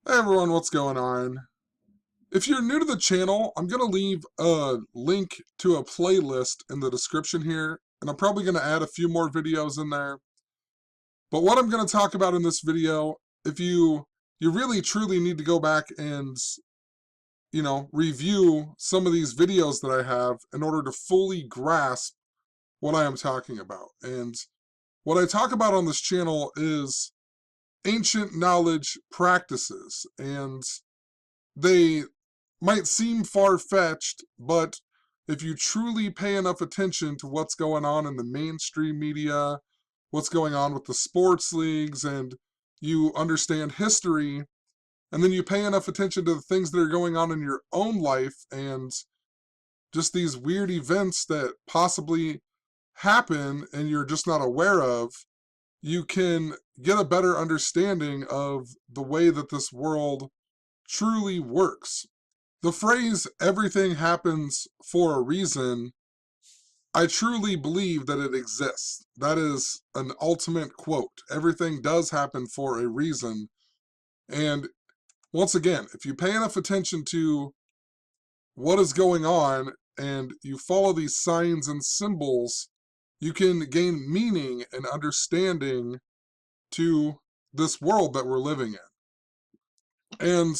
Hey everyone, what's going on? If you're new to the channel, I'm going to leave a link to a playlist in the description here, and I'm probably going to add a few more videos in there. But what I'm going to talk about in this video, if you really truly need to go back and, review some of these videos that I have in order to fully grasp what I am talking about. And what I talk about on this channel is ancient knowledge practices, and they might seem far-fetched, but if you truly pay enough attention to what's going on in the mainstream media, what's going on with the sports leagues, and you understand history, and then you pay enough attention to the things that are going on in your own life and just these weird events that possibly happen and you're just not aware of, you can get a better understanding of the way that this world truly works. The phrase, everything happens for a reason, I truly believe that it exists. That is an ultimate quote. Everything does happen for a reason. And once again, if you pay enough attention to what is going on and you follow these signs and symbols, you can gain meaning and understanding to this world that we're living in. And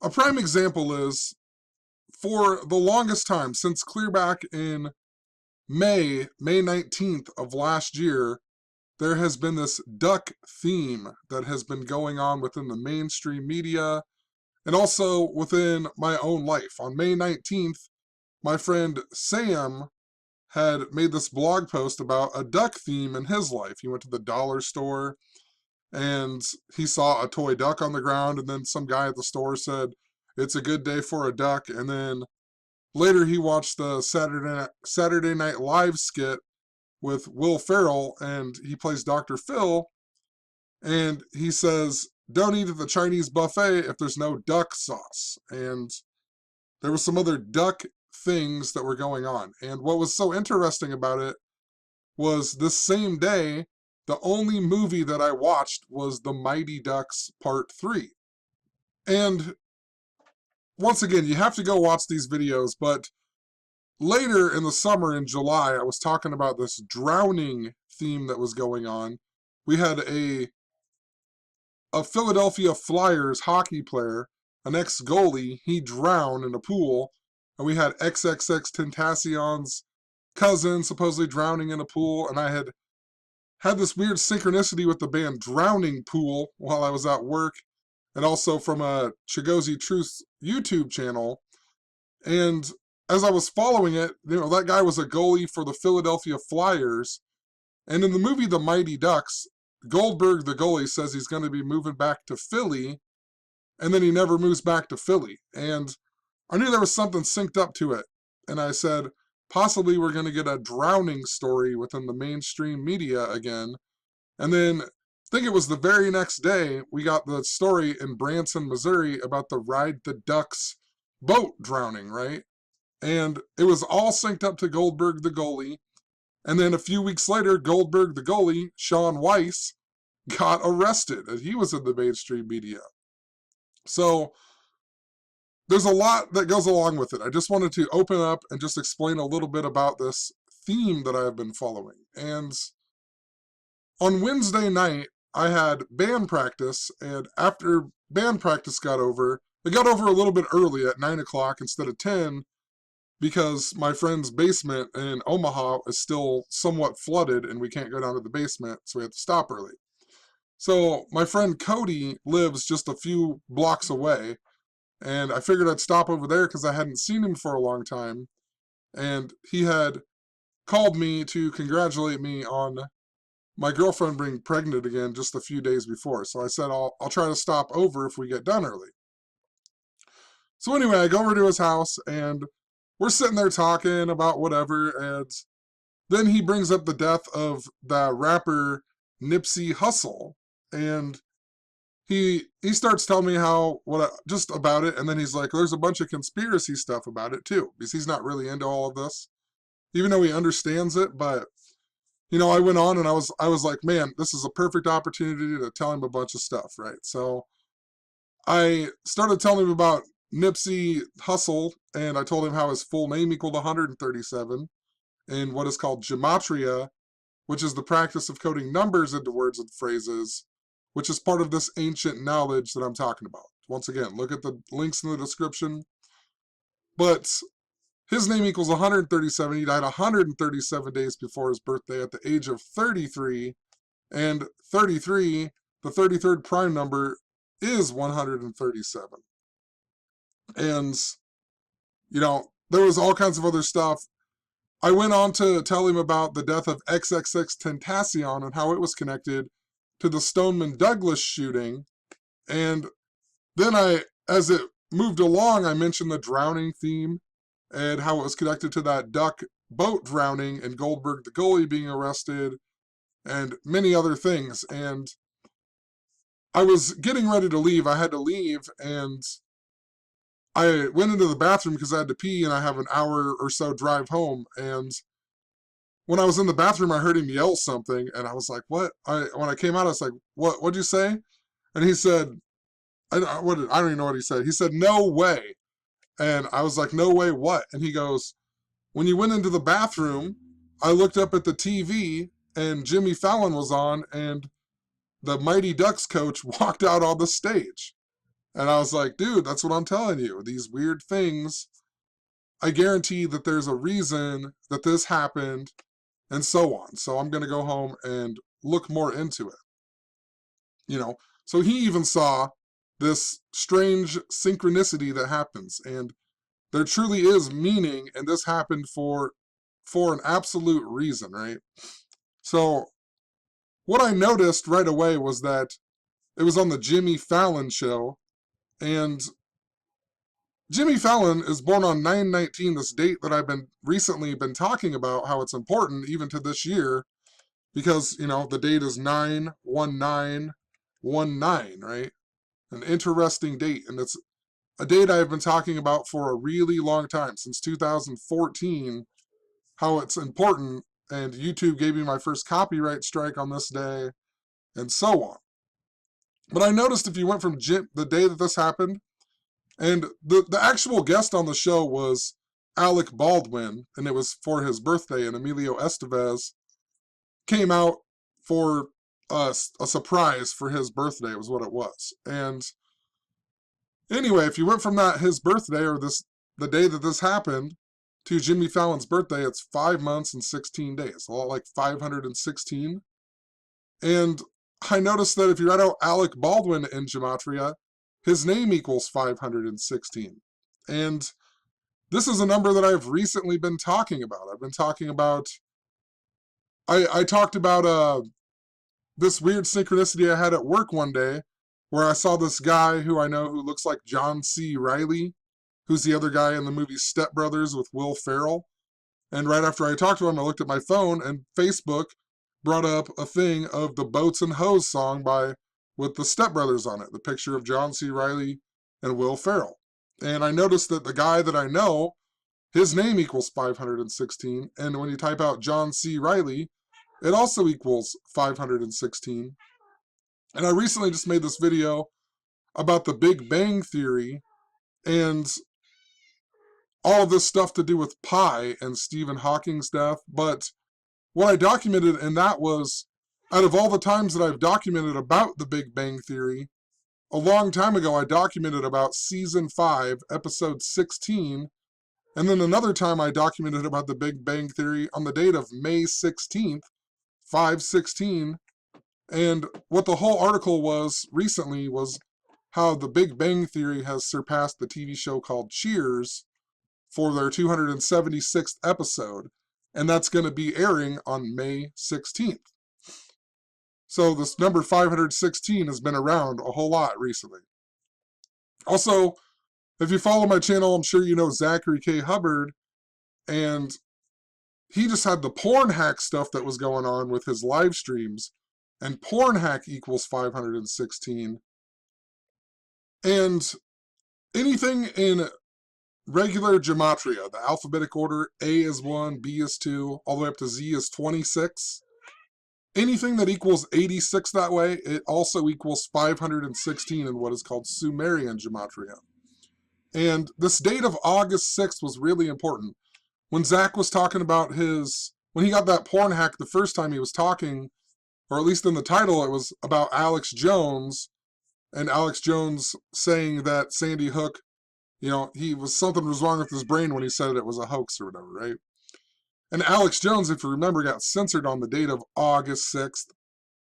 a prime example is, for the longest time, since clear back in May 19th of last year, there has been this duck theme that has been going on within the mainstream media and also within my own life. On May 19th, my friend Sam had made this blog post about a duck theme in his life. He went to the dollar store and he saw a toy duck on the ground, and then some guy at the store said, "It's a good day for a duck." And then later he watched the Saturday Night Live skit with Will Ferrell, and he plays Dr. Phil, and he says, "Don't eat at the Chinese buffet if there's no duck sauce." And there was some other duck things that were going on. And what was so interesting about it was this same day, the only movie that I watched was The Mighty Ducks Part 3. And once again, you have to go watch these videos, but later in the summer in July, I was talking about this drowning theme that was going on. We had a Philadelphia Flyers hockey player, an ex-goalie, he drowned in a pool, and we had XXX Tentacion's cousin supposedly drowning in a pool, and I had this weird synchronicity with the band Drowning Pool while I was at work, and also from a Chigozi Truth YouTube channel. And as I was following it, that guy was a goalie for the Philadelphia Flyers. And in the movie The Mighty Ducks, Goldberg, the goalie, says he's going to be moving back to Philly, and then he never moves back to Philly. And I knew there was something synced up to it. And I said, possibly we're going to get a drowning story within the mainstream media again. And then, I think it was the very next day, we got the story in Branson, Missouri about the Ride the Ducks boat drowning, right? And it was all synced up to Goldberg, the goalie. And then a few weeks later, Goldberg, the goalie, Sean Weiss, got arrested, and he was in the mainstream media. So there's a lot that goes along with it. I just wanted to open up and just explain a little bit about this theme that I have been following. And on Wednesday night, I had band practice, and after band practice got over, it got over a little bit early at 9 o'clock instead of 10, because my friend's basement in Omaha is still somewhat flooded and we can't go down to the basement, so we had to stop early. So my friend Cody lives just a few blocks away, and I figured I'd stop over there because I hadn't seen him for a long time, and he had called me to congratulate me on my girlfriend being pregnant again just a few days before. So I said I'll try to stop over if we get done early. So anyway, I go over to his house, and we're sitting there talking about whatever, and then he brings up the death of the rapper Nipsey Hussle, and he starts telling me just about it, and then he's like, there's a bunch of conspiracy stuff about it too, because he's not really into all of this, even though he understands it. But I went on, and I was like, man, this is a perfect opportunity to tell him a bunch of stuff, right? So I started telling him about Nipsey Hussle, and I told him how his full name equaled 137 in what is called gematria, which is the practice of coding numbers into words and phrases, which is part of this ancient knowledge that I'm talking about. Once again, look at the links in the description. But his name equals 137. He died 137 days before his birthday at the age of 33. And 33, the 33rd prime number, is 137. And, there was all kinds of other stuff. I went on to tell him about the death of XXX and how it was connected to the Stoneman Douglas shooting. And then as it moved along, I mentioned the drowning theme and how it was connected to that duck boat drowning and Goldberg the goalie being arrested and many other things. And I was getting ready to leave. I had to leave, and I went into the bathroom because I had to pee, and I have an hour or so drive home. And when I was in the bathroom, I heard him yell something, and I was like, what? When I came out, I was like, what'd you say? And he said, I don't even know what he said. He said, no way. And I was like, no way what? And he goes, when you went into the bathroom, I looked up at the TV, and Jimmy Fallon was on, and the Mighty Ducks coach walked out on the stage. And I was like, dude, that's what I'm telling you. These weird things, I guarantee that there's a reason that this happened, and so on. So I'm going to go home and look more into it. So he even saw this strange synchronicity that happens, and there truly is meaning, and this happened for an absolute reason, right? So what I noticed right away was that it was on the Jimmy Fallon show, and Jimmy Fallon is born on 9/19, this date that I've recently been talking about, how it's important even to this year, because, the date is 9/19/19, right? An interesting date, and it's a date I've been talking about for a really long time, since 2014, how it's important, and YouTube gave me my first copyright strike on this day, and so on. But I noticed if you went from the day that this happened, and the actual guest on the show was Alec Baldwin, and it was for his birthday, and Emilio Estevez came out for a surprise for his birthday, was what it was. And anyway, if you went from his birthday, or the day that this happened, to Jimmy Fallon's birthday, it's 5 months and 16 days, a lot like 516. And I noticed that if you write out Alec Baldwin in gematria, his name equals 516. And this is a number that I've recently been talking about. I've been talking about, I talked about this weird synchronicity I had at work one day, where I saw this guy who I know who looks like John C. Reilly, who's the other guy in the movie Step Brothers with Will Ferrell. And right after I talked to him, I looked at my phone, and Facebook brought up a thing of the Boats and Hoes song with the Step Brothers on it, the picture of John C. Reilly and Will Ferrell. And I noticed that the guy that I know, his name equals 516, and when you type out John C. Reilly, it also equals 516. And I recently just made this video about the Big Bang Theory, and all of this stuff to do with pi and Stephen Hawking's death. But what I documented in that was, out of all the times that I've documented about the Big Bang Theory, a long time ago I documented about season 5, episode 16, and then another time I documented about the Big Bang Theory on the date of May 16th, 5/16, and what the whole article was recently was how the Big Bang Theory has surpassed the TV show called Cheers for their 276th episode, and that's going to be airing on May 16th. So this number 516 has been around a whole lot recently. Also, if you follow my channel, I'm sure you know Zachary K. Hubbard, and he just had the porn hack stuff that was going on with his live streams, and porn hack equals 516. And anything in regular gematria, the alphabetic order, A is 1, B is 2, all the way up to Z is 26. anything that equals 86 that way, it also equals 516 in what is called Sumerian gematria. And this date of August 6th was really important. When Zach was talking about when he got that porn hack the first time he was talking, or at least in the title, it was about Alex Jones, and Alex Jones saying that Sandy Hook, something was wrong with his brain when he said it was a hoax or whatever, right? And Alex Jones, if you remember, got censored on the date of August 6th.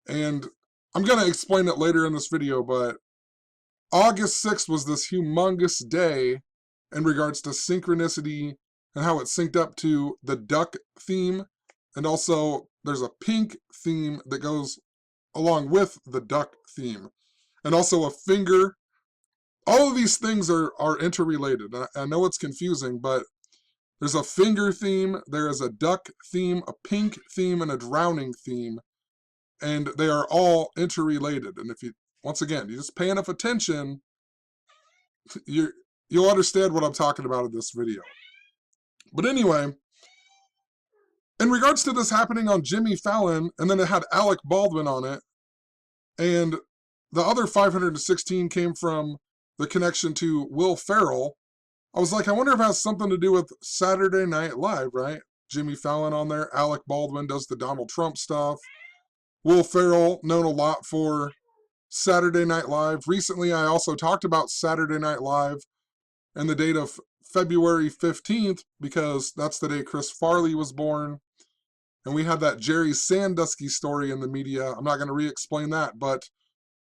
And I'm going to explain it later in this video, but August 6th was this humongous day in regards to synchronicity and how it synced up to the duck theme. And also, there's a pink theme that goes along with the duck theme. And also a finger. All of these things are interrelated. I know it's confusing, but there's a finger theme, there is a duck theme, a pink theme, and a drowning theme. And they are all interrelated. And if you, once again, you just pay enough attention, you'll understand what I'm talking about in this video. But anyway, in regards to this happening on Jimmy Fallon, and then it had Alec Baldwin on it, and the other 516 came from the connection to Will Ferrell, I was like, I wonder if it has something to do with Saturday Night Live, right? Jimmy Fallon on there, Alec Baldwin does the Donald Trump stuff, Will Ferrell, known a lot for Saturday Night Live. Recently, I also talked about Saturday Night Live and the date of February 15th, because that's the day Chris Farley was born. And we had that Jerry Sandusky story in the media. I'm not going to re-explain that, but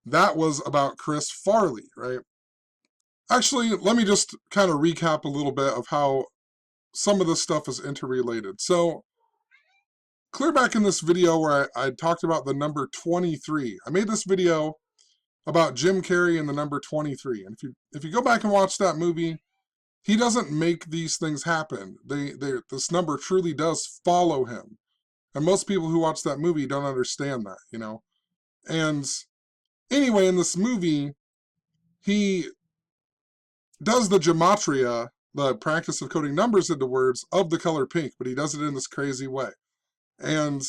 that was about Chris Farley, right? Actually, let me just kind of recap a little bit of how some of this stuff is interrelated. So, clear back in this video where I talked about the number 23. I made this video about Jim Carrey and the number 23. And if you go back and watch that movie, he doesn't make these things happen. This number truly does follow him. And most people who watch that movie don't understand that, And anyway, in this movie, he does the gematria, the practice of coding numbers into words, of the color pink, but he does it in this crazy way. And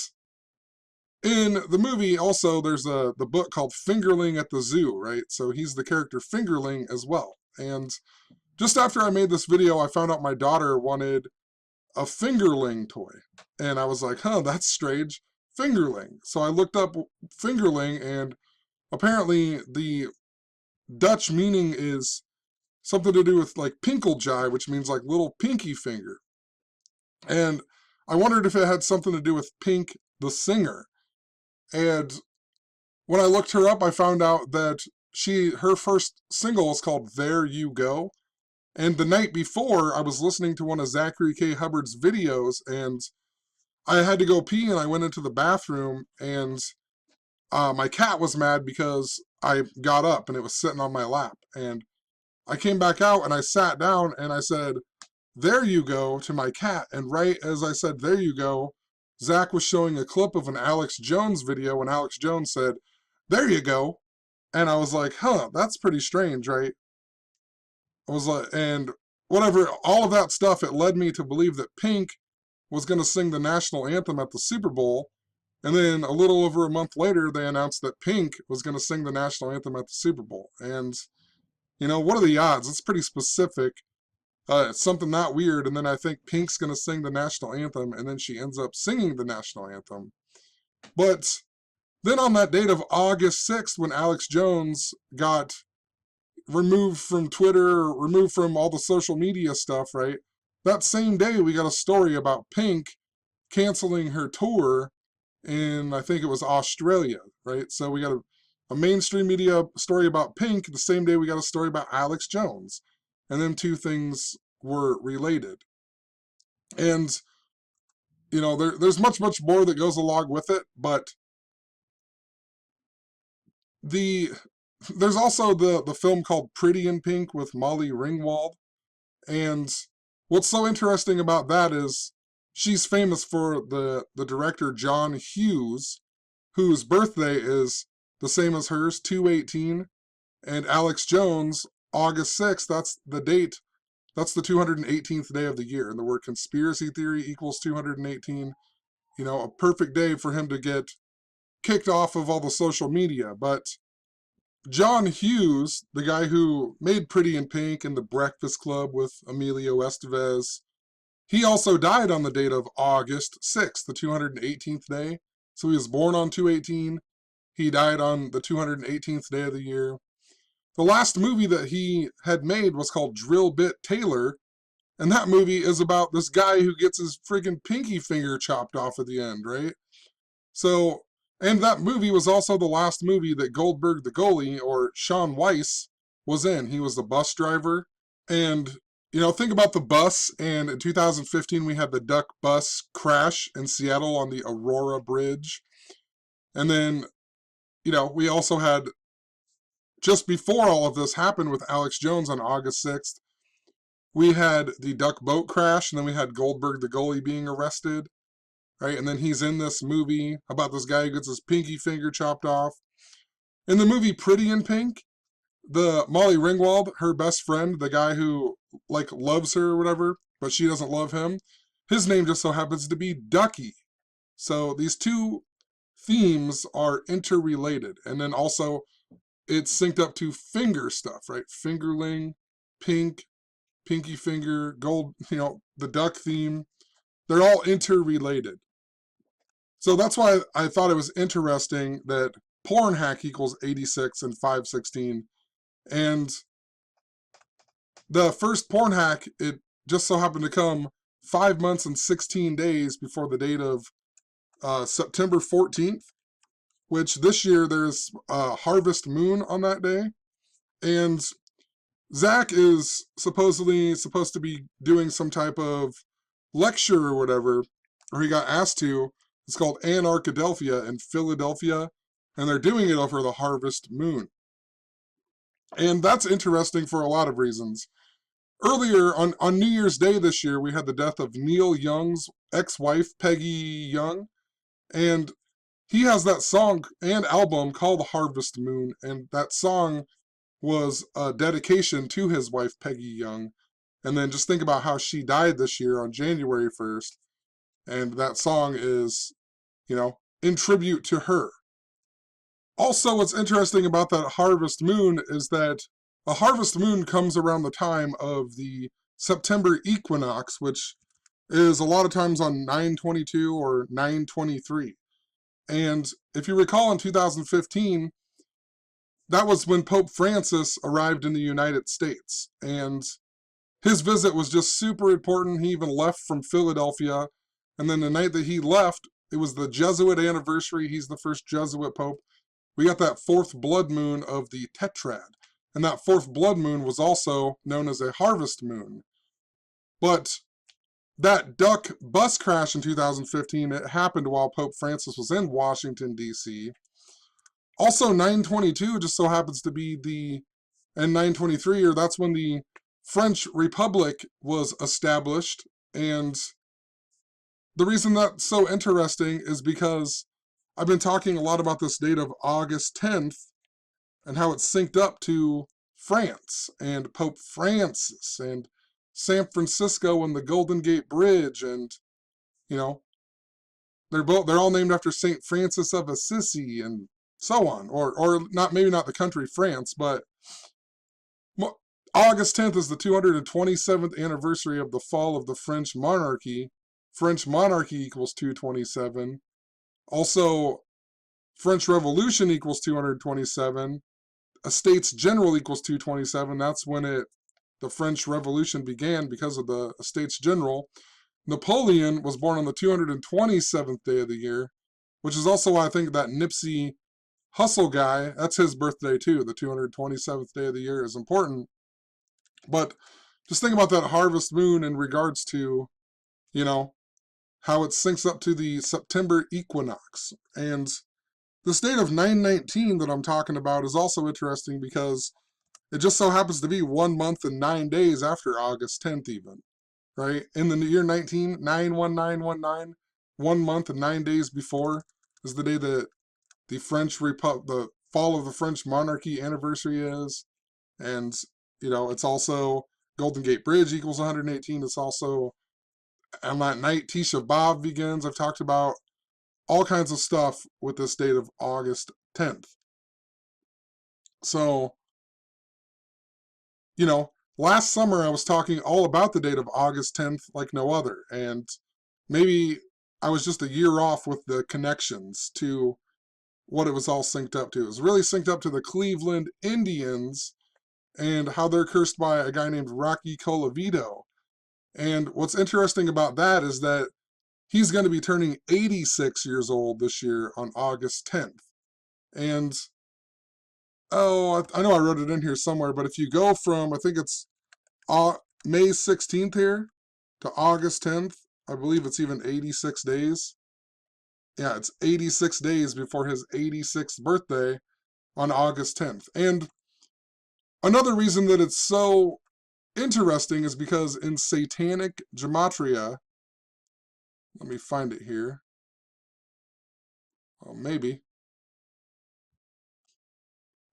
in the movie, also, there's the book called Fingerling at the Zoo, right? So he's the character Fingerling as well. And just after I made this video, I found out my daughter wanted a Fingerling toy. And I was like, that's strange. Fingerling. So I looked up Fingerling, and apparently the Dutch meaning is something to do with like pinkeljaai, which means like little pinky finger. And I wondered if it had something to do with Pink, the singer. And when I looked her up, I found out that her first single is called There You Go. And the night before, I was listening to one of Zachary K. Hubbard's videos, and I had to go pee, and I went into the bathroom, and my cat was mad because I got up and it was sitting on my lap. And I came back out and I sat down and I said, "There you go," to my cat. And right as I said, "There you go," Zach was showing a clip of an Alex Jones video, and Alex Jones said, "There you go." And I was like, that's pretty strange, right? I was like, and whatever, all of that stuff, it led me to believe that Pink was going to sing the national anthem at the Super Bowl. And then a little over a month later, they announced that Pink was going to sing the national anthem at the Super Bowl. And, what are the odds? It's pretty specific. It's something not weird. And then I think Pink's going to sing the national anthem, and then she ends up singing the national anthem. But then on that date of August 6th, when Alex Jones got removed from Twitter, removed from all the social media stuff, right? That same day, we got a story about Pink canceling her tour in, I think it was Australia, right? So we got a mainstream media story about Pink. The same day, we got a story about Alex Jones. And then two things were related. And, there's much, much more that goes along with it, but there's also the film called Pretty in Pink with Molly Ringwald. And what's so interesting about that is she's famous for the director John Hughes, whose birthday is the same as hers, 2/18. And Alex Jones, August 6th, that's the date. That's the 218th day of the year. And the word conspiracy theory equals 218. A perfect day for him to get kicked off of all the social media. But John Hughes, the guy who made Pretty in Pink and The Breakfast Club with Emilio Estevez, he also died on the date of August 6th, the 218th day. So he was born on 218. He died on the 218th day of the year. The last movie that he had made was called Drill Bit Taylor, and that movie is about this guy who gets his friggin' pinky finger chopped off at the end, right? So, and that movie was also the last movie that Goldberg the goalie, or Sean Weiss, was in. He was the bus driver. And, think about the bus, and in 2015 we had the Duck bus crash in Seattle on the Aurora Bridge. And then, we also had, just before all of this happened with Alex Jones on August 6th, we had the Duck boat crash, and then we had Goldberg the goalie being arrested, right? And then he's in this movie about this guy who gets his pinky finger chopped off. In the movie Pretty in Pink, the Molly Ringwald, her best friend, the guy who loves her or whatever, but she doesn't love him, his name just so happens to be Ducky. So these two themes are interrelated. And then also it's synced up to finger stuff, right? Fingerling, pink, pinky finger, gold, the duck theme. They're all interrelated. So that's why I thought it was interesting that porn hack equals 86 and 516. And the first porn hack, it just so happened to come 5 months and 16 days before the date of September 14th, which this year there's Harvest Moon on that day. And Zach is supposedly supposed to be doing some type of lecture or whatever, or he got asked to. It's called Anarchadelphia in Philadelphia, and they're doing it over the Harvest Moon. And that's interesting for a lot of reasons. Earlier, on New Year's Day this year, we had the death of Neil Young's ex-wife, Peggy Young, and he has that song and album called Harvest Moon, and that song was a dedication to his wife, Peggy Young. And then just think about how she died this year on January 1st, and that song is, in tribute to her. Also, what's interesting about that Harvest Moon is that a Harvest Moon comes around the time of the September equinox, which is a lot of times on 9/22 or 9/23. And if you recall in 2015, that was when Pope Francis arrived in the United States. And his visit was just super important. He even left from Philadelphia. And then the night that he left, it was the Jesuit anniversary. He's the first Jesuit Pope. We got that fourth blood moon of the Tetrad. And that fourth blood moon was also known as a harvest moon. But that duck bus crash in 2015, it happened while Pope Francis was in Washington, D.C. Also, 9/22 just so happens to be and 9/23, or that's when the French Republic was established. And the reason that's so interesting is because I've been talking a lot about this date of August 10th and how it's synced up to France and Pope Francis and San Francisco and the Golden Gate Bridge, and they're all named after Saint Francis of Assisi and so on, or not, maybe not the country France, but August 10th is the 227th anniversary of the fall of the French monarchy. French monarchy equals 227. Also, French Revolution equals 227. Estates General equals 227. That's when the French Revolution began, because of the Estates General. Napoleon was born on the 227th day of the year, which is also why I think that Nipsey Hussle guy, that's his birthday too. The 227th day of the year is important. But just think about that harvest moon in regards to, how it syncs up to the September equinox. And this date of 9/19 that I'm talking about is also interesting because it just so happens to be 1 month and 9 days after August 10th even, right? In the year 919, 1 month and 9 days before is the day that the the fall of the French monarchy anniversary is. And, it's also Golden Gate Bridge equals 118. It's also on that night Tisha B'Av begins. I've talked about all kinds of stuff with this date of August 10th. So, you know, last summer I was talking all about the date of August 10th like no other, and maybe I was just a year off with the connections to what it was all synced up to. It was really synced up to the Cleveland Indians and how they're cursed by a guy named Rocky Colavito. And what's interesting about that is that he's going to be turning 86 years old this year on August 10th. And, oh, I know I wrote it in here somewhere, but if you go from, I think it's May 16th here to August 10th, I believe it's even 86 days. Yeah, it's 86 days before his 86th birthday on August 10th. And another reason that it's so interesting is because in satanic gematria, let me find it here. Well, maybe.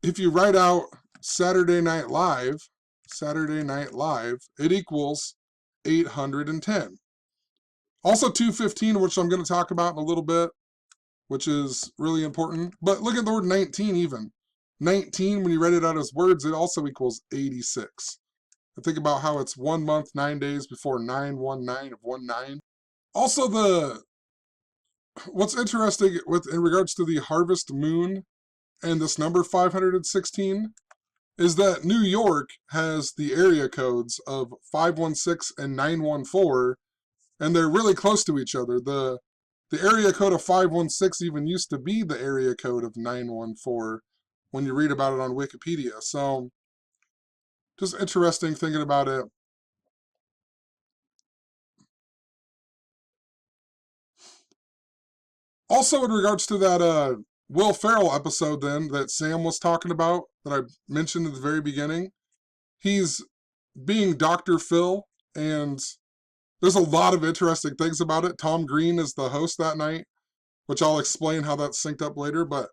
If you write out Saturday Night Live, it equals 810. Also 215, which I'm going to talk about in a little bit, which is really important. But look at the word 19 even. 19, when you write it out as words, it also equals 86. And think about how it's 1 month, 9 days before 919 of 19. Also, what's interesting in regards to the harvest moon and this number 516 is that New York has the area codes of 516 and 914, and they're really close to each other. The area code of 516 even used to be the area code of 914 when you read about it on Wikipedia. So, just interesting thinking about it. Also, in regards to that Will Ferrell episode then that Sam was talking about, that I mentioned at the very beginning, he's being Dr. Phil, and there's a lot of interesting things about it. Tom Green is the host that night, which I'll explain how that's synced up later, but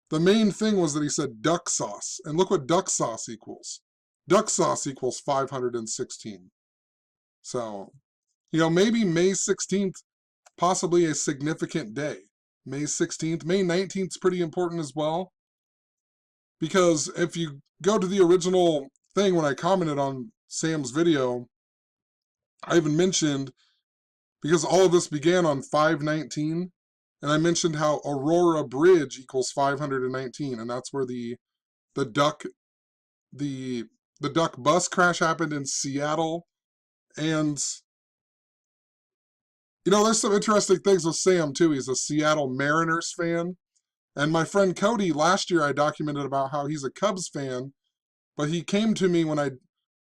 the main thing was that he said duck sauce, and look what duck sauce equals. Duck sauce equals 516. So, maybe May 16th, possibly a significant day. May 16th. May 19th is pretty important as well, because if you go to the original thing when I commented on Sam's video, I even mentioned, because all of this began on 519, and I mentioned how Aurora Bridge equals 519, and that's where the duck bus crash happened in Seattle. And there's some interesting things with Sam too. He's a Seattle Mariners fan, and my friend Cody, last year I documented about how he's a Cubs fan, but he came to me when I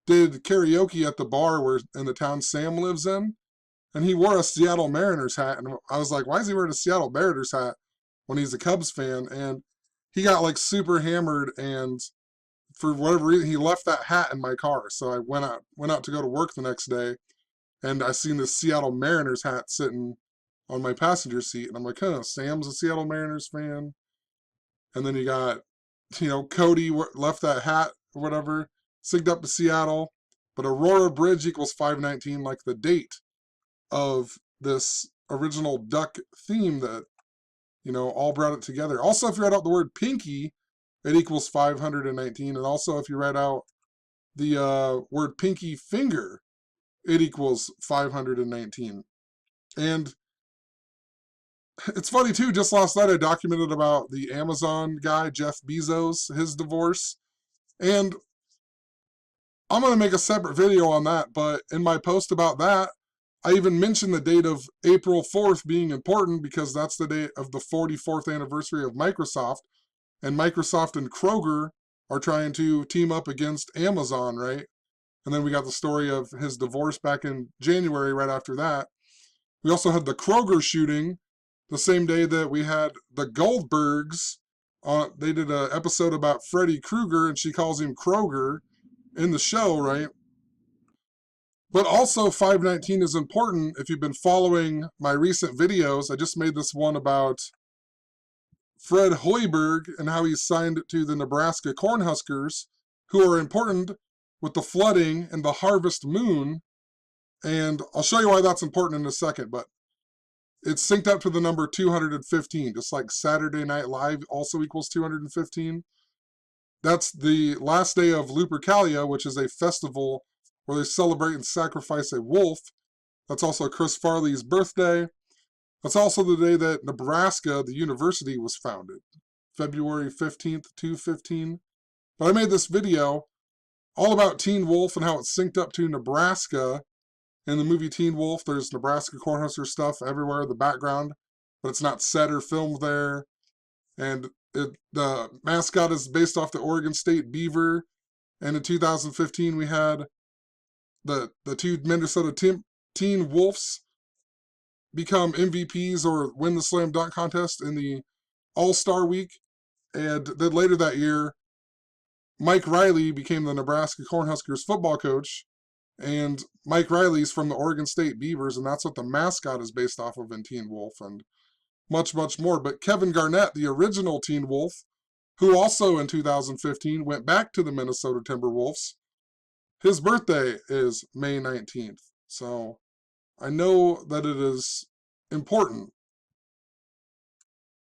did karaoke at the bar in the town Sam lives in, and he wore a Seattle Mariners hat, and I was like, why is he wearing a Seattle Mariners hat when he's a Cubs fan? And he got like super hammered, and for whatever reason he left that hat in my car. So I went out to go to work the next day, and I seen this Seattle Mariners hat sitting on my passenger seat, and I'm like, Sam's a Seattle Mariners fan. And then you got, Cody left that hat or whatever, synced up to Seattle, but Aurora Bridge equals 519, like the date of this original duck theme that, all brought it together. Also, if you write out the word pinky, it equals 519. And also, if you write out the word pinky finger, it equals 519. And it's funny too, just last night I documented about the Amazon guy, Jeff Bezos, his divorce. And I'm going to make a separate video on that, but in my post about that, I even mentioned the date of April 4th being important because that's the date of the 44th anniversary of Microsoft. And Microsoft and Kroger are trying to team up against Amazon, right? And then we got the story of his divorce back in January right after that. We also had the Kroger shooting the same day that we had the Goldbergs. They did an episode about Freddy Krueger, and she calls him Kroger in the show, right? But also 519 is important if you've been following my recent videos. I just made this one about Fred Hoiberg and how he's signed to the Nebraska Cornhuskers, who are important with the flooding and the harvest moon. And I'll show you why that's important in a second. But it's synced up to the number 215, just like Saturday Night Live also equals 215. That's the last day of Lupercalia, which is a festival where they celebrate and sacrifice a wolf. That's also Chris Farley's birthday. That's also the day that Nebraska, the university, was founded. February 15th, 215. But I made this video all about Teen Wolf and how it's synced up to Nebraska. In the movie Teen Wolf, there's Nebraska Cornhusker stuff everywhere in the background, but it's not set or filmed there. And the mascot is based off the Oregon State Beaver. And in 2015, we had the two Minnesota Teen Wolves become MVPs or win the slam dunk contest in the All-Star Week. And then later that year, Mike Riley became the Nebraska Cornhuskers football coach. And Mike Riley's from the Oregon State Beavers, and that's what the mascot is based off of in Teen Wolf, and much, much more. But Kevin Garnett, the original Teen Wolf, who also in 2015 went back to the Minnesota Timberwolves, his birthday is May 19th. So I know that it is important.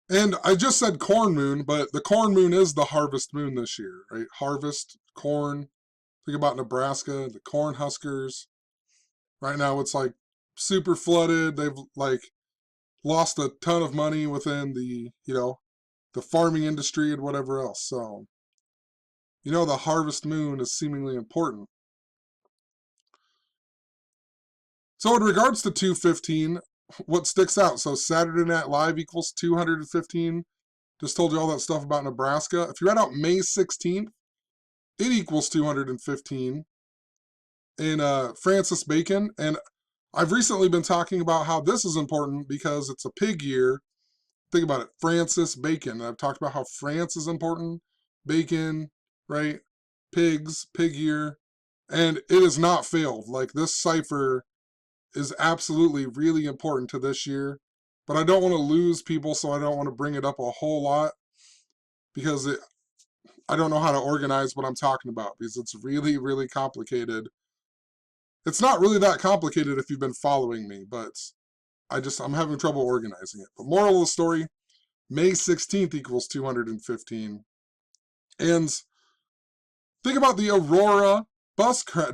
And I just said corn moon, but the corn moon is the harvest moon this year, right? Harvest, corn. Think about Nebraska, the corn huskers. Right now it's like super flooded. They've like lost a ton of money within the, the farming industry and whatever else. So, the harvest moon is seemingly important. So in regards to 215, what sticks out? So Saturday Night Live equals 215. Just told you all that stuff about Nebraska. If you read out May 16th, it equals 215 in Francis Bacon. And I've recently been talking about how this is important because it's a pig year. Think about it, Francis Bacon. I've talked about how France is important. Bacon, right? Pigs, pig year. And it has not failed. Like, this cipher is absolutely really important to this year. But I don't want to lose people, so I don't want to bring it up a whole lot because I don't know how to organize what I'm talking about because it's really, really complicated. It's not really that complicated if you've been following me, but I'm having trouble organizing it. But moral of the story, May 16th equals 215. And think about the Aurora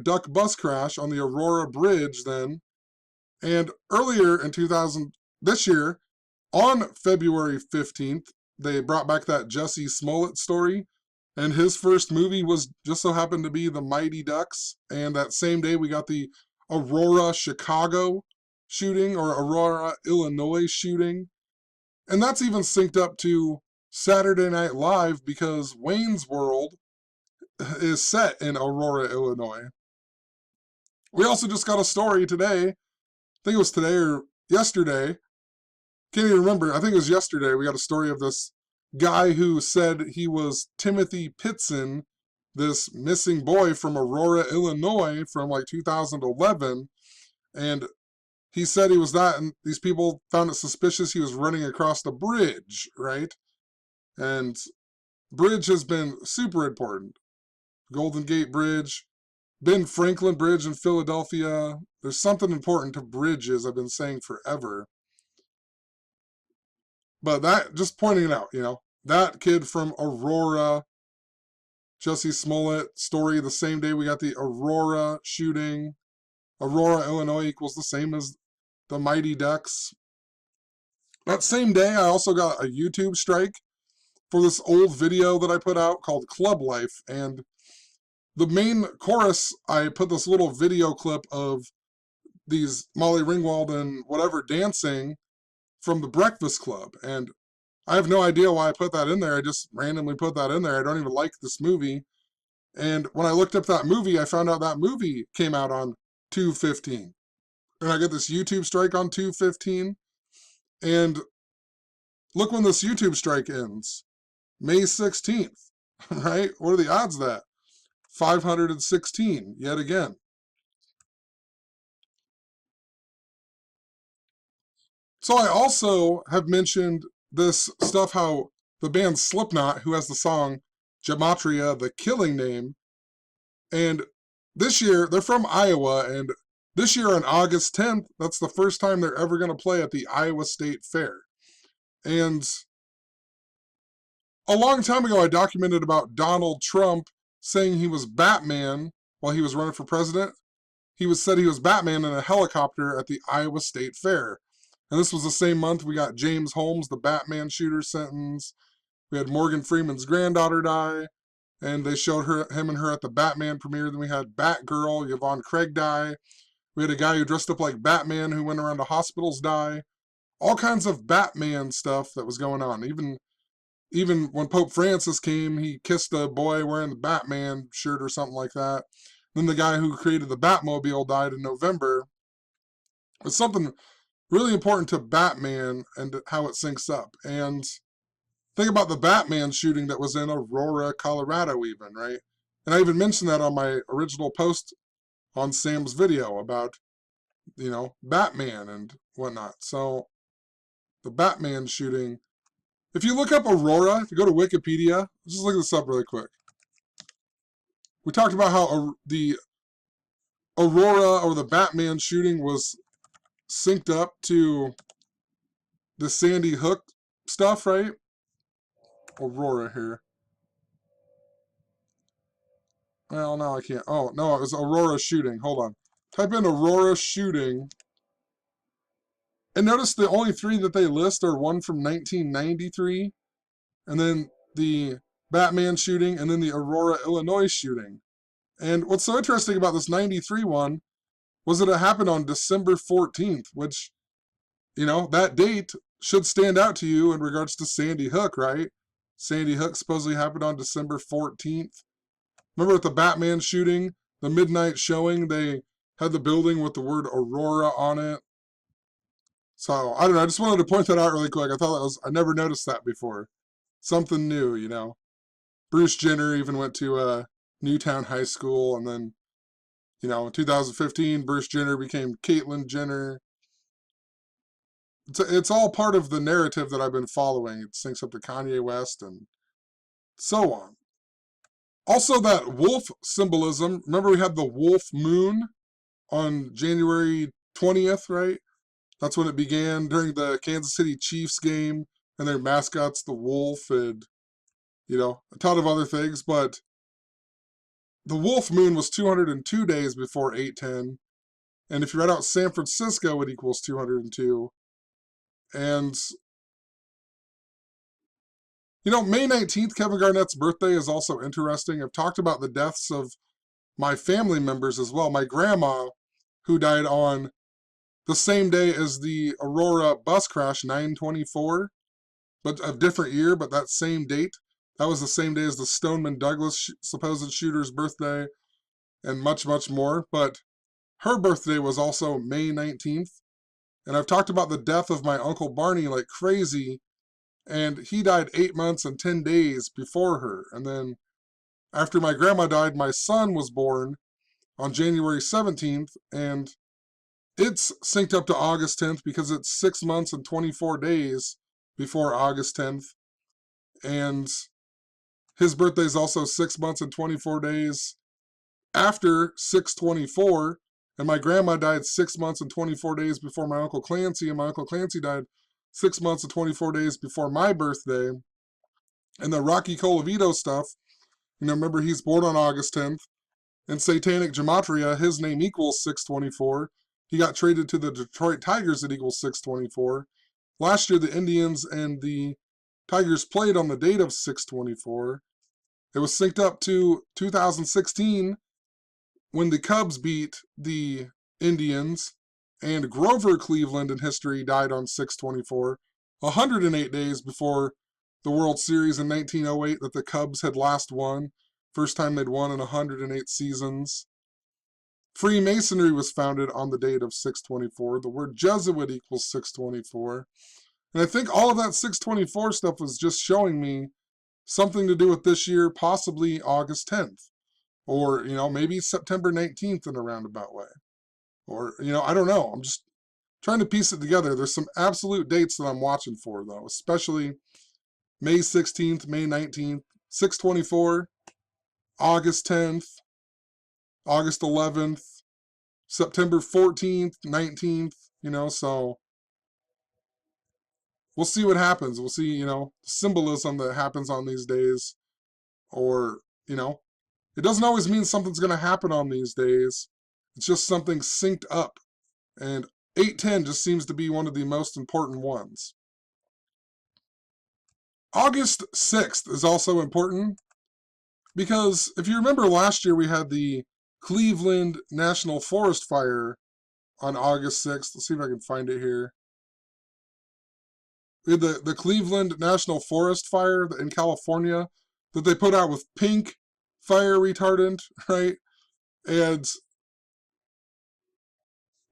duck bus crash on the Aurora Bridge then. And earlier in this year, on February 15th, they brought back that Jussie Smollett story. And his first movie was just so happened to be The Mighty Ducks. And that same day, we got the Aurora, Chicago shooting, or Aurora, Illinois shooting. And that's even synced up to Saturday Night Live because Wayne's World is set in Aurora, Illinois. We also just got a story today. I think it was today or yesterday. Can't even remember. I think it was yesterday. We got a story of this guy who said he was Timothy Pitson, this missing boy from Aurora, Illinois from like 2011. And he said he was that, and these people found it suspicious he was running across the bridge, right? And bridge has been super important. Golden Gate Bridge, Ben Franklin Bridge in Philadelphia. There's something important to bridges I've been saying forever. But that, just pointing it out, that kid from Aurora, Jussie Smollett story, the same day we got the Aurora shooting. Aurora, Illinois equals the same as the Mighty Ducks. That same day, I also got a YouTube strike for this old video that I put out called Club Life. And the main chorus, I put this little video clip of these Molly Ringwald and whatever dancing from the Breakfast Club. And I have no idea why I put that in there. I just randomly put that in there. I don't even like this movie. And when I looked up that movie, I found out that movie came out on 2/15. And I get this YouTube strike on 2/15. And look when this YouTube strike ends. May 16th, right? What are the odds of that? 516, yet again. So I also have mentioned this stuff, how the band Slipknot, who has the song Gematria, the Killing Name, and this year, they're from Iowa, and This year on August 10th, that's the first time they're ever going to play at the Iowa State Fair. And a long time ago, I documented about Donald Trump saying he was Batman while he was running for president. Said he was Batman in a helicopter at the Iowa State Fair. And this was the same month we got James Holmes, the Batman shooter, sentenced. We had Morgan Freeman's granddaughter die, and they showed him and her at the Batman premiere. Then we had Batgirl, Yvonne Craig, die. We had a guy who dressed up like Batman who went around to hospitals die. All kinds of Batman stuff that was going on. Even when Pope Francis came, he kissed a boy wearing the Batman shirt or something like that. Then the guy who created the Batmobile died in November. It's something really important to Batman and how it syncs up. And think about the Batman shooting that was in Aurora, Colorado even, right? And I even mentioned that on my original post on Sam's video about, Batman and whatnot. So the Batman shooting, if you look up Aurora, if you go to Wikipedia, let's just look this up really quick. We talked about how the Aurora or the Batman shooting was synced up to the Sandy Hook stuff, right? Aurora here. Well, no, I can't. Oh, no, it was Aurora shooting. Hold on. Type in Aurora shooting. And notice the only three that they list are one from 1993, and then the Batman shooting, and then the Aurora, Illinois shooting. And what's so interesting about this 93 one was that it happened on December 14th, which, that date should stand out to you in regards to Sandy Hook, right? Sandy Hook supposedly happened on December 14th. Remember with the Batman shooting, the midnight showing, they had the building with the word Aurora on it. So, I don't know, I just wanted to point that out really quick. I never noticed that before. Something new, Bruce Jenner even went to Newtown High School, and then, in 2015, Bruce Jenner became Caitlyn Jenner. It's all part of the narrative that I've been following. It syncs up to Kanye West and so on. Also, that wolf symbolism. Remember we had the wolf moon on January 20th, right? That's when it began during the Kansas City Chiefs game, and their mascot's the wolf, and, a ton of other things. But the wolf moon was 202 days before 810. And if you write out San Francisco, it equals 202. And, May 19th, Kevin Garnett's birthday is also interesting. I've talked about the deaths of my family members as well. My grandma, who died on the same day as the Aurora bus crash, 9/24, but a different year, but that same date. That was the same day as the Stoneman Douglas supposed shooter's birthday, and much, much more. But her birthday was also May 19th. And I've talked about the death of my Uncle Barney like crazy, and he died 8 months and 10 days before her. And then after my grandma died, my son was born on January 17th, and it's synced up to August 10th because it's 6 months and 24 days before August 10th. And his birthday is also 6 months and 24 days after 6/24. And my grandma died 6 months and 24 days before my Uncle Clancy. And my Uncle Clancy died 6 months and 24 days before my birthday. And the Rocky Colavito stuff, remember he's born on August 10th. In Satanic Gematria, his name equals 6/24. He got traded to the Detroit Tigers at equals 6/24. Last year, the Indians and the Tigers played on the date of 6/24. It was synced up to 2016 when the Cubs beat the Indians, and Grover Cleveland in history died on 6/24, 108 days before the World Series in 1908 that the Cubs had last won. First time they'd won in 108 seasons. Freemasonry was founded on the date of 6/24. The word Jesuit equals 6/24. And I think all of that 6/24 stuff was just showing me something to do with this year, possibly August 10th. Or, maybe September 19th in a roundabout way. Or, I don't know. I'm just trying to piece it together. There's some absolute dates that I'm watching for, though, especially May 16th, May 19th, 6/24, August 10th, August 11th, September 14th, 19th, so we'll see what happens. We'll see, symbolism that happens on these days. Or, it doesn't always mean something's going to happen on these days. It's just something synced up. And 810 just seems to be one of the most important ones. August 6th is also important because if you remember last year we had the Cleveland National Forest Fire on August 6th. Let's see if I can find it here. We had the Cleveland National Forest Fire in California that they put out with pink fire retardant, right? And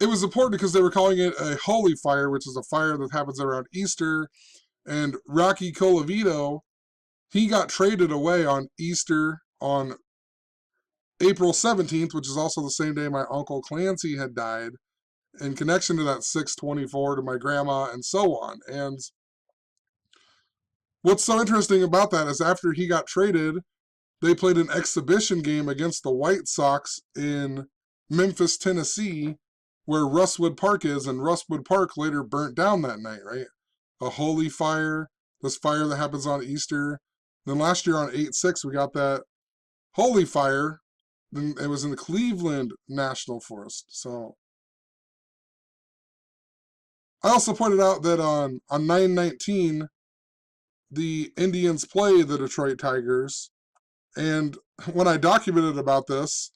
it was important because they were calling it a holy fire, which is a fire that happens around Easter. And Rocky Colavito, he got traded away on Easter on April 17th, which is also the same day my Uncle Clancy had died, in connection to that 624 to my grandma and so on. And what's so interesting about that is after he got traded, they played an exhibition game against the White Sox in Memphis, Tennessee, where Rustwood Park is, and Rustwood Park later burnt down that night, right? A holy fire, this fire that happens on Easter. Then last year on 8/6, we got that holy fire. Then it was in the Cleveland National Forest. So I also pointed out that on 9/19, the Indians play the Detroit Tigers. And when I documented about this,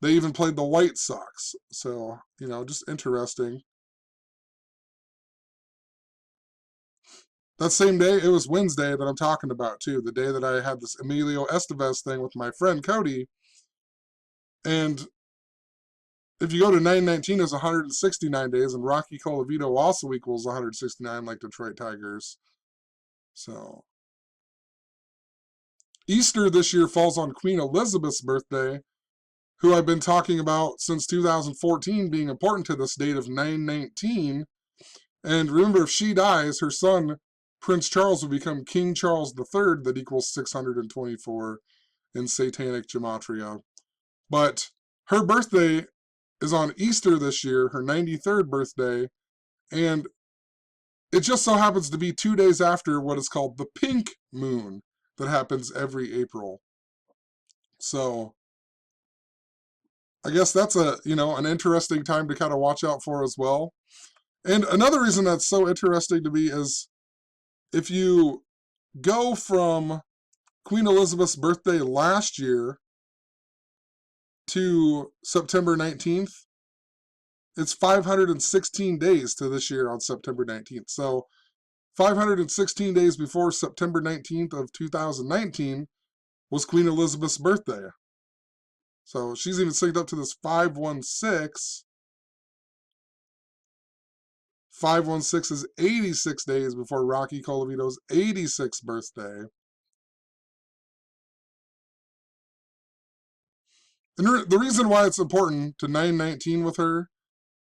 they even played the White Sox. So, just interesting. That same day, it was Wednesday that I'm talking about, too. The day that I had this Emilio Estevez thing with my friend Cody. And if you go to 9/19, it's 169 days, and Rocky Colavito also equals 169, like Detroit Tigers. So Easter this year falls on Queen Elizabeth's birthday, who I've been talking about since 2014 being important to this date of 9/19. And remember, if she dies, her son, Prince Charles, will become King Charles III, that equals 624 in Satanic Gematria. But her birthday is on Easter this year, her 93rd birthday, and it just so happens to be 2 days after what is called the pink moon that happens every April. So I guess that's an interesting time to kind of watch out for as well. And another reason that's so interesting to me is if you go from Queen Elizabeth's birthday last year to September 19th, it's 516 days to this year on September 19th. So 516 days before September 19th of 2019 was Queen Elizabeth's birthday. So she's even synced up to this 516. 516 is 86 days before Rocky Colavito's 86th birthday. And the reason why it's important to 9/19 with her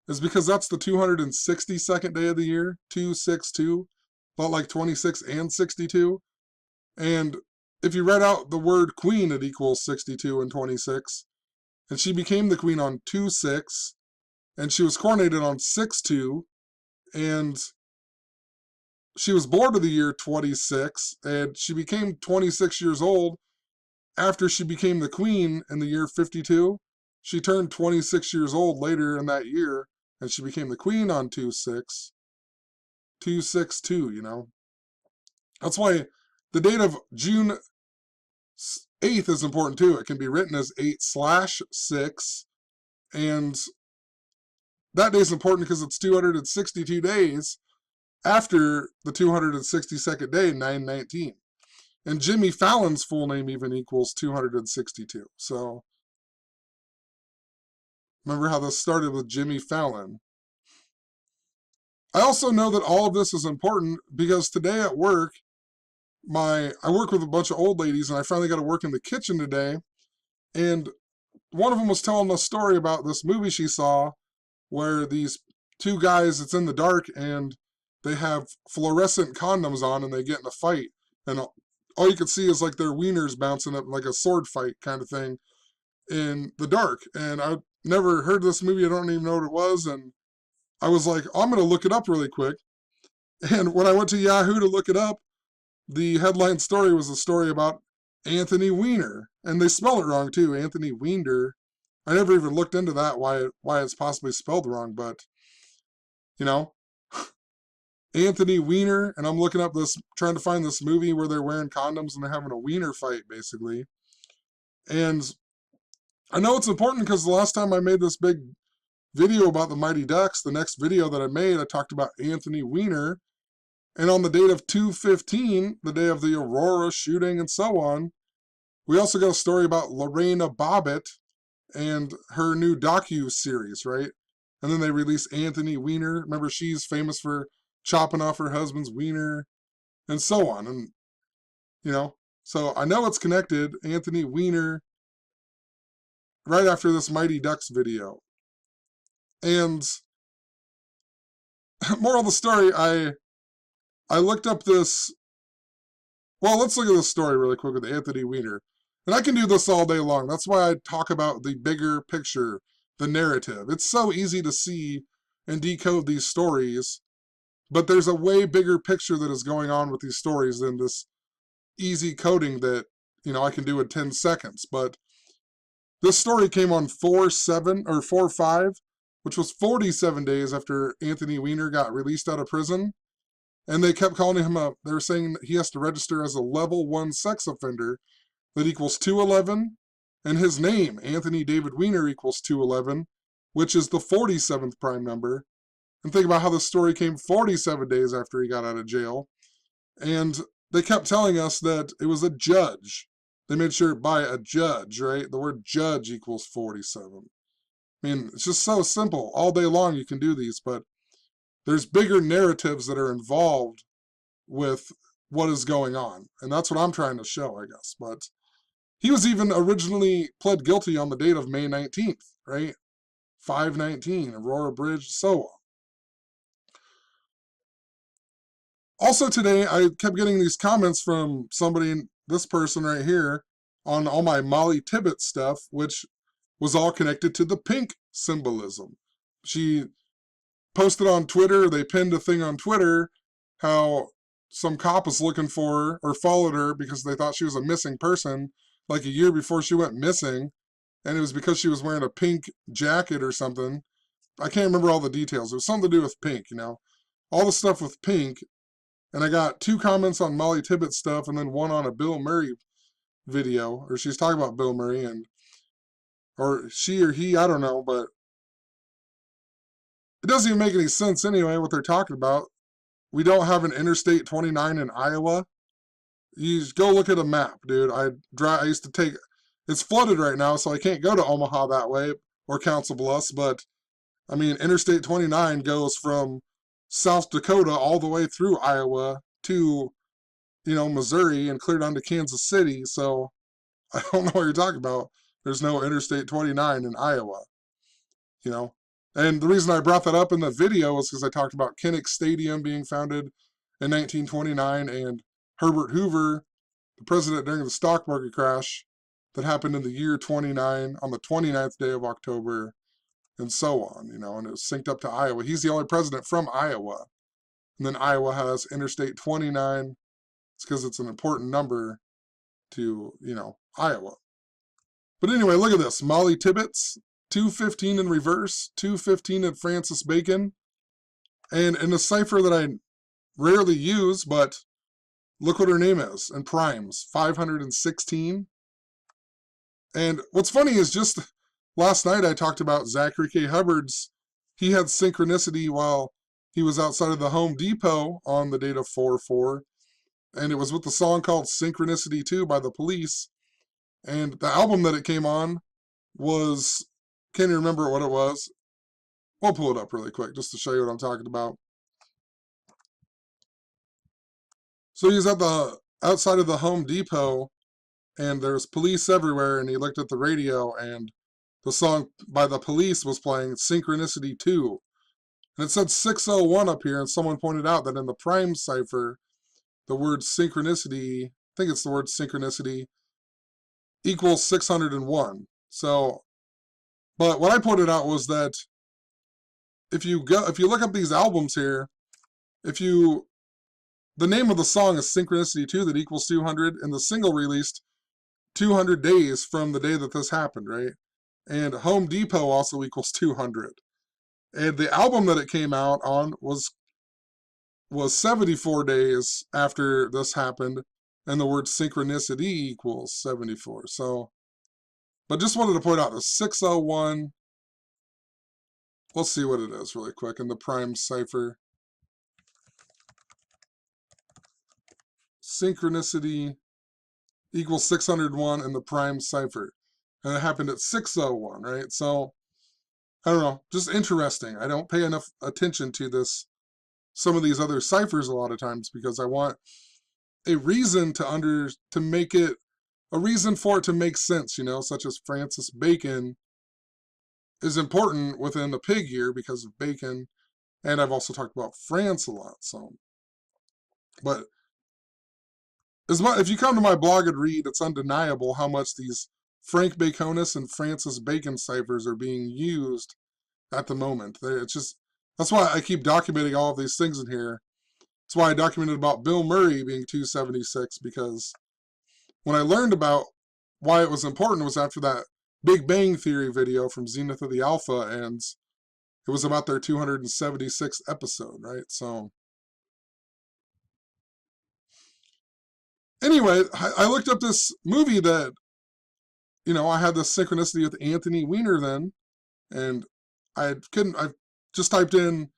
is because that's the 262nd day of the year, 262, about like 26 and 62. And if you read out the word queen, it equals 62 and 26. And she became the queen on 2/6, and she was coronated on 6/2, and she was born to the year 26, and she became 26 years old after she became the queen in the year 52. She turned 26 years old later in that year, and she became the queen on 2/6, 2/6/2, That's why the date of June 8th is important too. It can be written as 8/6, and that day is important because it's 262 days after the 262nd day, 9/19. And Jimmy Fallon's full name even equals 262. So remember how this started with Jimmy Fallon. I also know that all of this is important because today at work, I work with a bunch of old ladies, and I finally got to work in the kitchen today. And one of them was telling a story about this movie she saw where these two guys, it's in the dark, and they have fluorescent condoms on, and they get in a fight. And all you can see is like their wieners bouncing up, like a sword fight kind of thing in the dark. And never heard of this movie. I don't even know what it was. And I was like, I'm going to look it up really quick. And when I went to Yahoo to look it up, the headline story was a story about Anthony Weiner. And they spell it wrong too, Anthony Weiner. I never even looked into that, why it's possibly spelled wrong, but, you know, Anthony Weiner, and I'm looking up this, trying to find this movie where they're wearing condoms and they're having a wiener fight, basically. And I know it's important because the last time I made this big video about the Mighty Ducks, the next video that I made, I talked about Anthony Weiner. And on the date of 2/15, the day of the Aurora shooting and so on, we also got a story about Lorena Bobbitt and her new docu-series, right? And then they released Anthony Weiner. Remember, she's famous for chopping off her husband's wiener and so on. And, you know, so I know it's connected. Anthony Weiner, right after this Mighty Ducks video. And moral of the story, I looked up this. Well, let's look at this story really quick with Anthony Weiner. And I can do this all day long. That's why I talk about the bigger picture, the narrative. It's so easy to see and decode these stories, but there's a way bigger picture that is going on with these stories than this easy coding that, you know, I can do in 10 seconds. But this story came on 4/5, which was 47 days after Anthony Weiner got released out of prison. And they kept calling him they were saying he has to register as a level 1 sex offender that equals 211. And his name, Anthony David Weiner, equals 211, which is the 47th prime number. And think about how this story came 47 days after he got out of jail. And they kept telling us that it was a judge. They made sure by a judge, right? The word judge equals 47. I mean, it's just so simple. All day long you can do these, but there's bigger narratives that are involved with what is going on. And that's what I'm trying to show, I guess. But he was even originally pled guilty on the date of May 19th, right? 5/19, Aurora Bridge, so on. Also today, I kept getting these comments from somebody, this person right here, on all my Molly Tibbet stuff, which was all connected to the pink symbolism. She posted on Twitter, they pinned a thing on Twitter, how some cop was looking for her, or followed her because they thought she was a missing person, like a year before she went missing, and it was because she was wearing a pink jacket or something. I can't remember all the details. It was something to do with pink, you know. All the stuff with pink. And I got 2 comments on Molly Tibbet stuff, and then 1 on a Bill Murray video, or she's talking about Bill Murray, and or she or he, I don't know, but it doesn't even make any sense anyway what they're talking about. We don't have an Interstate 29 in Iowa. You just go look at a map, dude. I used to take, it's flooded right now, so I can't go to Omaha that way, or Council Bluffs, but I mean, Interstate 29 goes from South Dakota all the way through Iowa to, you know, Missouri and clear down to Kansas City. So I don't know what you're talking about. There's no Interstate 29 in Iowa, you know. And the reason I brought that up in the video was because I talked about Kinnick Stadium being founded in 1929 and Herbert Hoover, the president during the stock market crash that happened in the year 29 on the 29th day of October, and so on, you know, and it was synced up to Iowa. He's the only president from Iowa. And then Iowa has Interstate 29. It's because it's an important number to, you know, Iowa. But anyway, look at this. Molly Tibbetts, 215 in reverse, 215 at Francis Bacon. And in a cipher that I rarely use, but look what her name is in primes, 516. And what's funny is just last night I talked about Zachary K. Hubbard's, he had synchronicity while he was outside of the Home Depot on the date of 4/4. And it was with the song called Synchronicity 2 by the Police. And the album that it came on was, can't even remember what it was. We'll pull it up really quick just to show you what I'm talking about. So he's at the outside of the Home Depot, and there's police everywhere, and he looked at the radio, and the song by the Police was playing, Synchronicity 2. And it said 601 up here, and someone pointed out that in the prime cipher, the word synchronicity, I think it's the word synchronicity, equals 601. So But what I pointed out was that if you look up these albums here, if you the name of the song is Synchronicity 2, that equals 200, and the single released 200 days from the day that this happened, right? And Home Depot also equals 200. And the album that it came out on was 74 days after this happened, and the word synchronicity equals 74. So, but just wanted to point out the 601. Let's see what it is really quick in the prime cipher. Synchronicity equals 601 in the prime cipher. And it happened at 601, right? So, I don't know, just interesting. I don't pay enough attention to some of these other ciphers a lot of times because I want a reason to make it, a reason for it to make sense, such as Francis Bacon is important within the pig year because of bacon. And I've also talked about France a lot, so. But if you come to my blog and read, it's undeniable how much these Frank Baconus and Francis Bacon ciphers are being used at the moment. That's why I keep documenting all of these things in here. That's why I documented about Bill Murray being 276, because when I learned about why it was important was after that Big Bang Theory video from Zenith of the Alpha, and it was about their 276th episode, right? So anyway, I looked up this movie that, I had this synchronicity with Anthony Weiner then, and I just typed in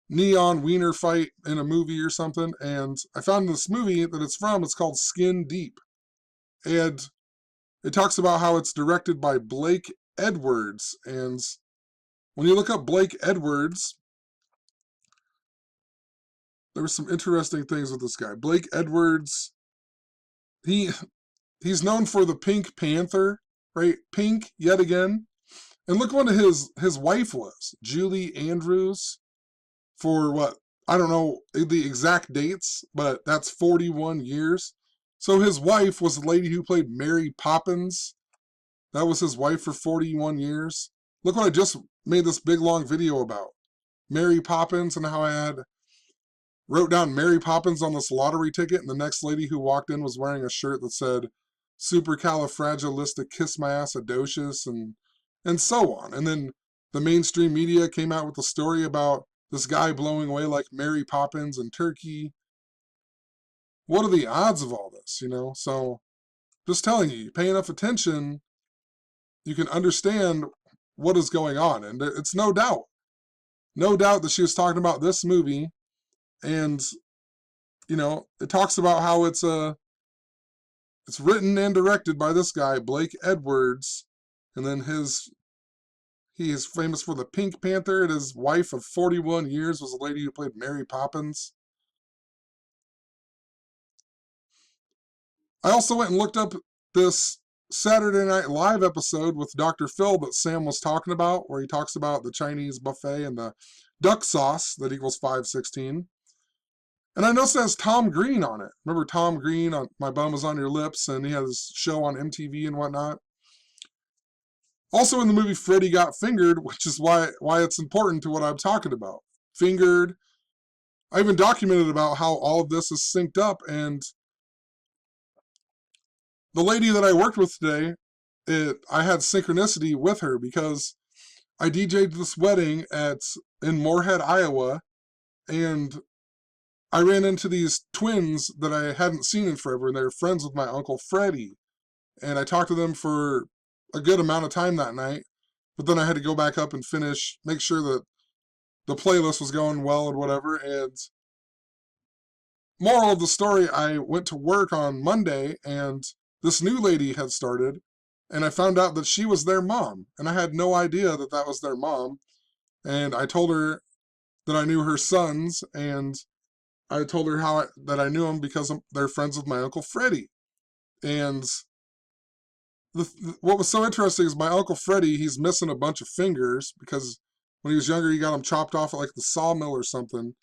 neon wiener fight in a movie or something, and I found this movie that it's from. It's called Skin Deep, and it talks about how it's directed by Blake Edwards. And when you look up Blake Edwards, there were some interesting things with this guy. Blake Edwards, he's known for the Pink Panther, right? Pink yet again. And look what his wife was, Julie Andrews, for what, I don't know the exact dates, but that's 41 years. So his wife was the lady who played Mary Poppins. That was his wife for 41 years. Look what I just made this big long video about. Mary Poppins, and how I wrote down Mary Poppins on this lottery ticket, and the next lady who walked in was wearing a shirt that said supercalifragilisticexpialidocious, and so on. And then the mainstream media came out with a story about this guy blowing away like Mary Poppins in Turkey. What are the odds of all this, So, just telling you, pay enough attention, you can understand what is going on. And it's no doubt that she was talking about this movie. And, it talks about how it's written and directed by this guy, Blake Edwards. And then he is famous for the Pink Panther, and his wife of 41 years was a lady who played Mary Poppins. I also went and looked up this Saturday Night Live episode with Dr. Phil that Sam was talking about, where he talks about the Chinese buffet and the duck sauce that equals 516. And I noticed it has Tom Green on it. Remember Tom Green on My Bum Is on Your Lips, and he has his show on MTV and whatnot. Also in the movie Freddy Got Fingered, which is why it's important to what I'm talking about. Fingered. I even documented about how all of this is synced up, and the lady that I worked with today, I had synchronicity with her because I DJ'd this wedding in Moorhead, Iowa, and I ran into these twins that I hadn't seen in forever, and they were friends with my Uncle Freddie. And I talked to them for a good amount of time that night, but then I had to go back up and make sure that the playlist was going well and whatever. And moral of the story, I went to work on Monday, and this new lady had started, and I found out that she was their mom, and I had no idea that that was their mom. And I told her that I knew her sons, and I told her that I knew them because they're friends with my Uncle Freddie. And what was so interesting is my Uncle Freddie, he's missing a bunch of fingers because when he was younger, he got them chopped off at like the sawmill or something.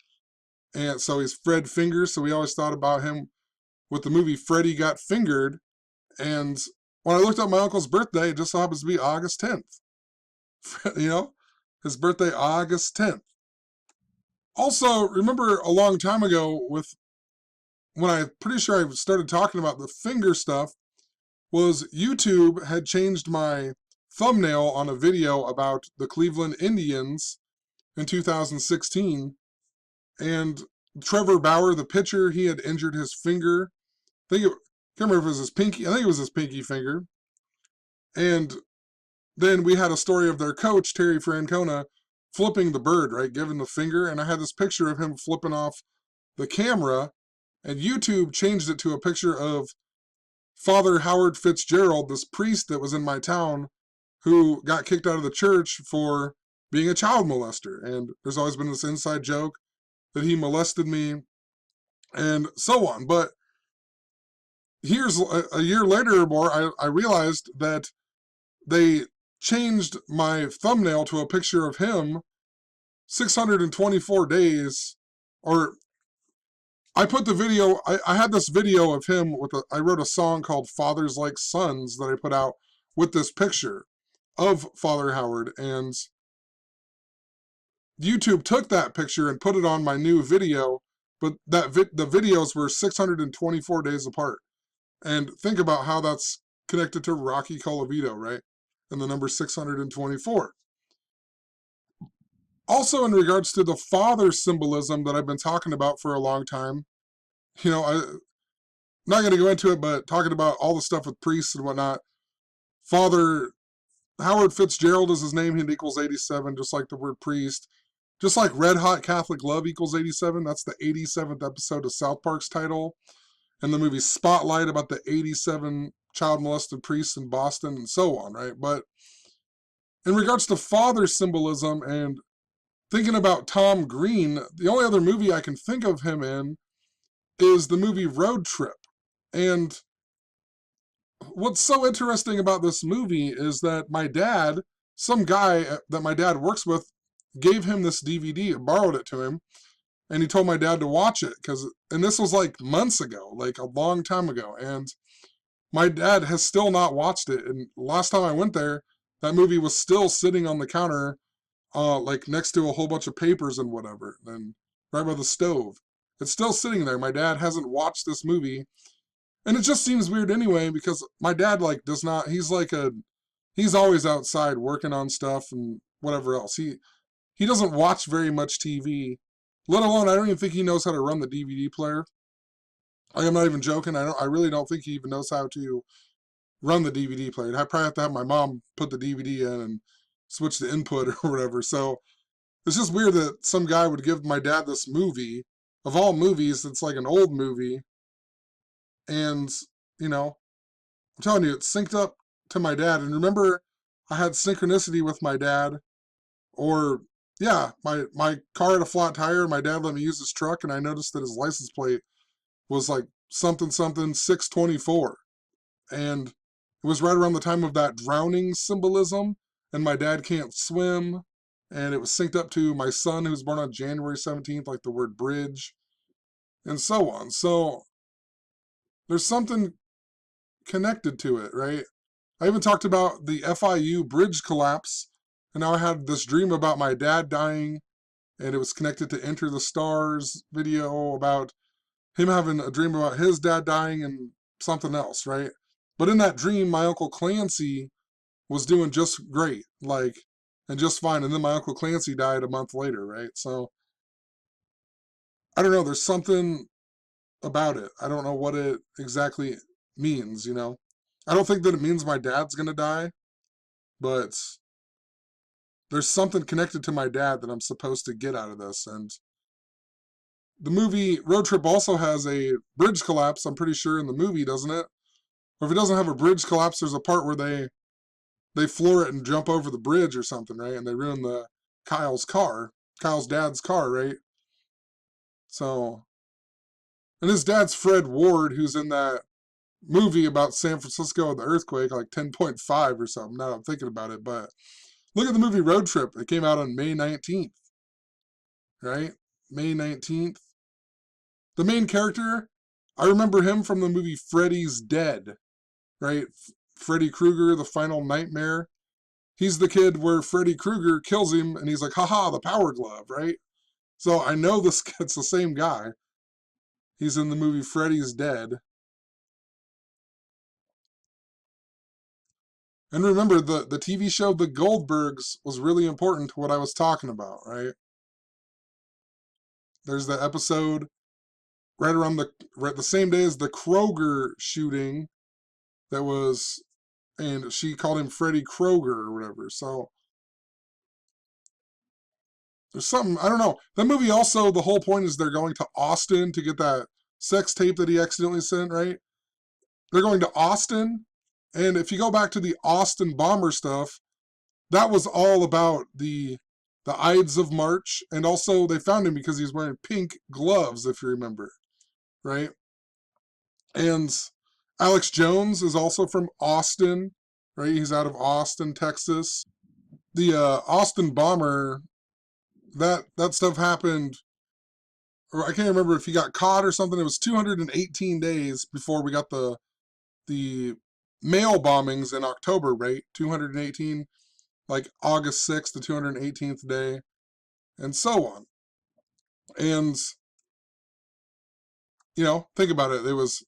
And so he's Fred Fingers, so we always thought about him with the movie Freddy Got Fingered. And when I looked up my uncle's birthday, it just so happens to be August 10th. you know, his birthday, August 10th. Also, remember a long time ago with when I'm pretty sure I started talking about the finger stuff, was YouTube had changed my thumbnail on a video about the Cleveland Indians in 2016. And Trevor Bauer, the pitcher, he had injured his finger. Can't remember if it was his pinky. I think it was his pinky finger. And then we had a story of their coach, Terry Francona, flipping the bird, right? Giving the finger. And I had this picture of him flipping off the camera. And YouTube changed it to a picture of Father Howard Fitzgerald, this priest that was in my town, who got kicked out of the church for being a child molester. And there's always been this inside joke that he molested me and so on. But here's a year later or more, I realized that they changed my thumbnail to a picture of him 624 days, or I put the video, I had this video of him I wrote a song called Fathers Like Sons that I put out with this picture of Father Howard, and YouTube took that picture and put it on my new video, but the videos were 624 days apart. And think about how that's connected to Rocky Colavito, right? And the number 624. Also, in regards to the father symbolism that I've been talking about for a long time, I'm not going to go into it, but talking about all the stuff with priests and whatnot, Father Howard Fitzgerald is his name, he equals 87, just like the word priest. Just like Red Hot Catholic Love equals 87, that's the 87th episode of South Park's title. And the movie Spotlight about the 87 child molested priests in Boston and so on, right? But in regards to father symbolism and thinking about Tom Green, the only other movie I can think of him in is the movie Road Trip. And what's so interesting about this movie is that my dad, some guy that my dad works with, gave him this DVD, borrowed it to him, and he told my dad to watch it, and this was like months ago, like a long time ago, and my dad has still not watched it. And last time I went there, that movie was still sitting on the counter, like next to a whole bunch of papers and whatever, and right by the stove. It's still sitting there. My dad hasn't watched this movie, and it just seems weird anyway, because my dad does not, he's always outside working on stuff and whatever else. He doesn't watch very much TV, let alone I don't even think he knows how to run the DVD player. I'm not even joking. I really don't think he even knows how to run the DVD player. I probably have to have my mom put the DVD in and switch the input or whatever. So it's just weird that some guy would give my dad this movie. Of all movies, it's like an old movie. And, I'm telling you, it's synced up to my dad. And remember, I had Synchronicity with my dad. Or, yeah, my car had a flat tire. My dad let me use his truck, and I noticed that his license plate was like something 624. And it was right around the time of that drowning symbolism, and my dad can't swim. And it was synced up to my son, who was born on January 17th, like the word bridge, and so on. So there's something connected to it, right? I even talked about the FIU bridge collapse, and now I had this dream about my dad dying, and it was connected to Enter the Stars video about him having a dream about his dad dying and something else, right? But in that dream, my Uncle Clancy was doing just great, and just fine. And then my Uncle Clancy died a month later, right? So, I don't know, there's something about it. I don't know what it exactly means, I don't think that it means my dad's gonna die, but there's something connected to my dad that I'm supposed to get out of this. And the movie Road Trip also has a bridge collapse, I'm pretty sure, in the movie, doesn't it? Or if it doesn't have a bridge collapse, there's a part where they floor it and jump over the bridge or something, right? And they ruin Kyle's dad's car, right? So, and his dad's Fred Ward, who's in that movie about San Francisco and the earthquake, like 10.5 or something, now that I'm thinking about it. But look at the movie Road Trip. It came out on May 19th, right? May 19th. The main character, I remember him from the movie Freddy's Dead, right? Freddy Krueger, The Final Nightmare. he's the kid where Freddy Krueger kills him, and he's like, haha, the power glove, right? So I know this it's the same guy. He's in the movie Freddy's Dead. And remember, the TV show The Goldbergs was really important to what I was talking about, right? There's the episode right the same day as the Kroger shooting that was, and she called him Freddy Kroger or whatever. So there's something, I don't know. That movie also, the whole point is they're going to Austin to get that sex tape that he accidentally sent, right? They're going to Austin, and if you go back to the Austin bomber stuff, that was all about the Ides of March, and also they found him because he's wearing pink gloves, if you remember, right? And Alex Jones is also from Austin, right? He's out of Austin, Texas. The Austin bomber, that stuff happened, or I can't remember if he got caught or something. It was 218 days before we got the mail bombings in October, right? 218, like August 6th, the 218th day, and so on. And, think about it. It was,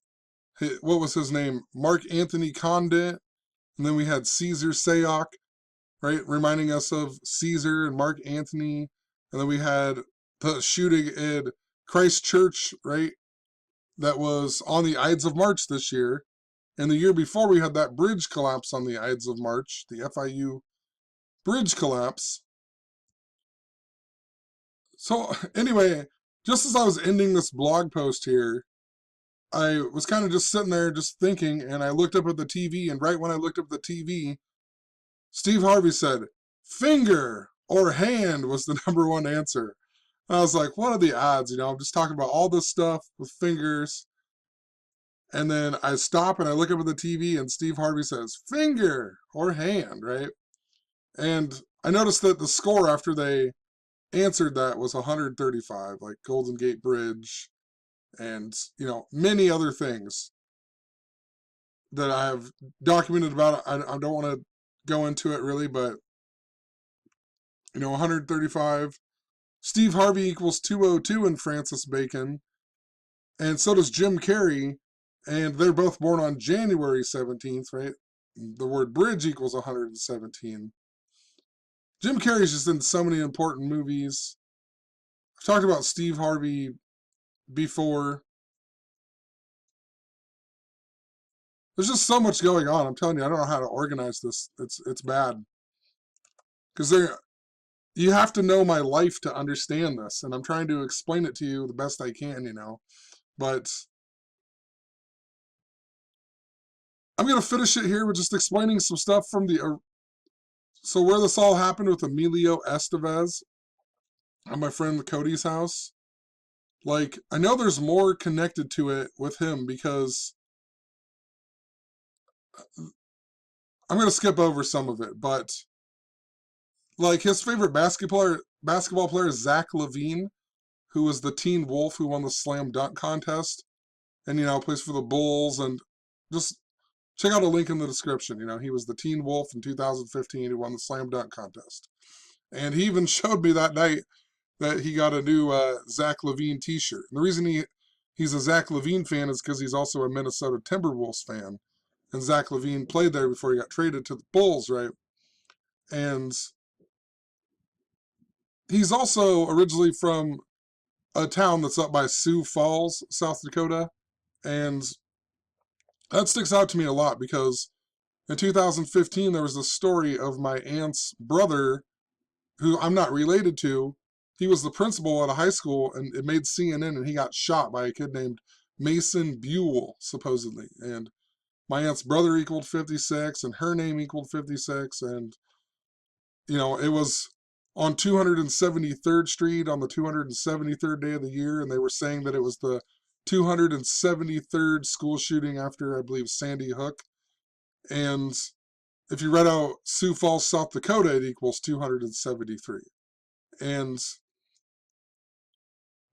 what was his name? Mark Anthony Condit. And then we had Caesar Sayok, right? Reminding us of Caesar and Mark Antony. And then we had the shooting in Christchurch, right? That was on the Ides of March this year. And the year before, we had that bridge collapse on the Ides of March, the FIU bridge collapse. So, anyway, just as I was ending this blog post here, I was kind of just sitting there just thinking, and I looked up at the TV, and right when I looked up at the TV, Steve Harvey said, finger or hand was the number one answer. And I was like, what are the odds? I'm just talking about all this stuff with fingers. And then I stop and I look up at the TV, and Steve Harvey says, finger or hand, right? And I noticed that the score after they answered that was 135, like Golden Gate Bridge and, many other things that I have documented about. I don't want to go into it really, but, 135. Steve Harvey equals 202 in Francis Bacon, and so does Jim Carrey, and they're both born on January 17th, right? The word bridge equals 117. Jim Carrey's just in so many important movies. I've talked about Steve Harvey before. There's just so much going on. I'm telling you, I don't know how to organize this. It's bad. Because you have to know my life to understand this, and I'm trying to explain it to you the best I can, But I'm going to finish it here with just explaining some stuff from so where this all happened with Emilio Estevez at my friend Cody's house. Like, I know there's more connected to it with him because I'm going to skip over some of it, but like his favorite basketball player is Zach LaVine, who was the teen wolf who won the slam dunk contest, and plays for the Bulls. And just check out a link in the description. He was the teen wolf in 2015 who won the slam dunk contest, and he even showed me that night that he got a new Zach LaVine T-shirt. And the reason he's a Zach LaVine fan is because he's also a Minnesota Timberwolves fan, and Zach LaVine played there before he got traded to the Bulls, right? And he's also originally from a town that's up by Sioux Falls, South Dakota. And that sticks out to me a lot because in 2015, there was a story of my aunt's brother, who I'm not related to. He was the principal at a high school, and it made CNN, and he got shot by a kid named Mason Buell, supposedly. And my aunt's brother equaled 56, and her name equaled 56, and, it was on 273rd Street on the 273rd day of the year, and they were saying that it was the 273rd school shooting after, I believe, Sandy Hook. And if you read out Sioux Falls, South Dakota, it equals 273. And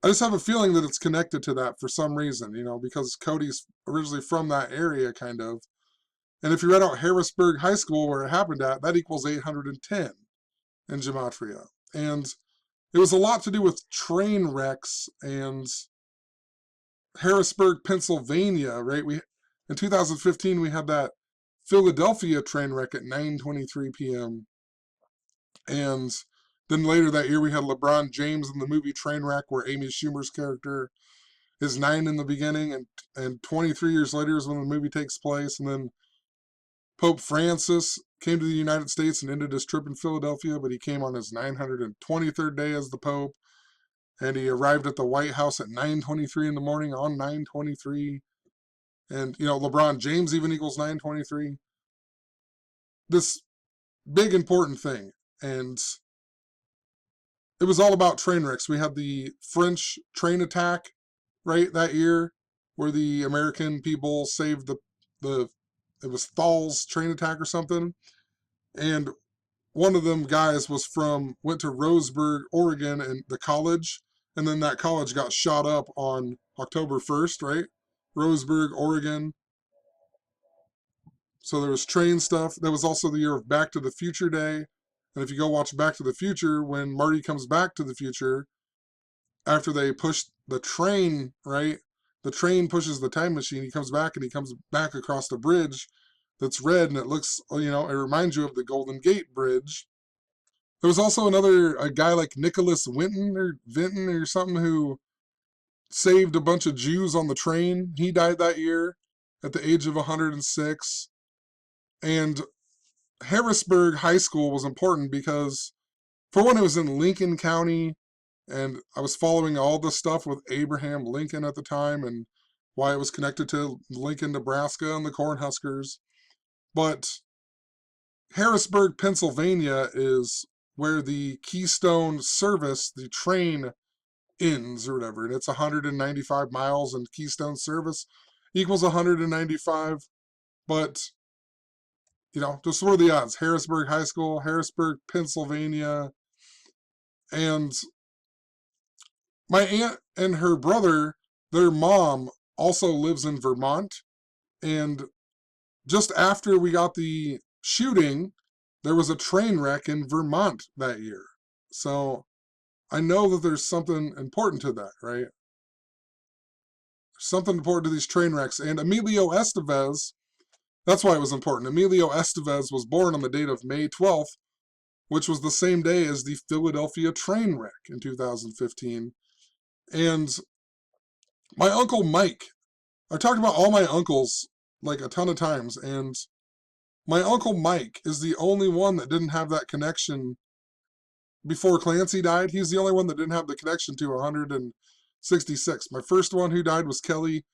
I just have a feeling that it's connected to that for some reason, because Cody's originally from that area, kind of. And if you read out Harrisburg High School, where it happened at, that equals 810 in gematria. And it was a lot to do with train wrecks and Harrisburg, Pennsylvania, right? In 2015, we had that Philadelphia train wreck at 9:23 p.m. And then later that year, we had LeBron James in the movie Trainwreck, where Amy Schumer's character is 9 in the beginning, and 23 years later is when the movie takes place. And then Pope Francis came to the United States and ended his trip in Philadelphia, but he came on his 923rd day as the Pope, and he arrived at the White House at 9:23 in the morning on 9:23. And, LeBron James even equals 9:23. This big important thing. And it was all about train wrecks. We had the French train attack, right, that year, where the American people saved it was Thal's train attack or something. And one of them guys went to Roseburg, Oregon, and the college, and then that college got shot up on October 1st, right? Roseburg, Oregon. So there was train stuff. That was also the year of Back to the Future Day. And if you go watch Back to the Future, when Marty comes back to the future, after they push the train, right? The train pushes the time machine. He comes back, and he comes back across the bridge that's red, and it looks, it reminds you of the Golden Gate Bridge. There was also a guy like Nicholas Vinton or something, who saved a bunch of Jews on the train. He died that year at the age of 106. And Harrisburg High School was important because, for one, it was in Lincoln County, and I was following all the stuff with Abraham Lincoln at the time and why it was connected to Lincoln, Nebraska, and the Cornhuskers. But Harrisburg, Pennsylvania is where the Keystone service, the train, ends or whatever. And it's 195 miles, and Keystone service equals 195. But, just what are the odds? Harrisburg High School, Harrisburg, Pennsylvania. And my aunt and her brother, their mom, also lives in Vermont. And just after we got the shooting, there was a train wreck in Vermont that year. So I know that there's something important to that, right? Something important to these train wrecks. And Emilio Estevez, that's why it was important. Emilio Estevez was born on the date of May 12th, which was the same day as the Philadelphia train wreck in 2015. And my Uncle Mike, I talked about all my uncles like a ton of times, and my Uncle Mike is the only one that didn't have that connection before Clancy died. He's the only one that didn't have the connection to 166. My first one who died was Kelly.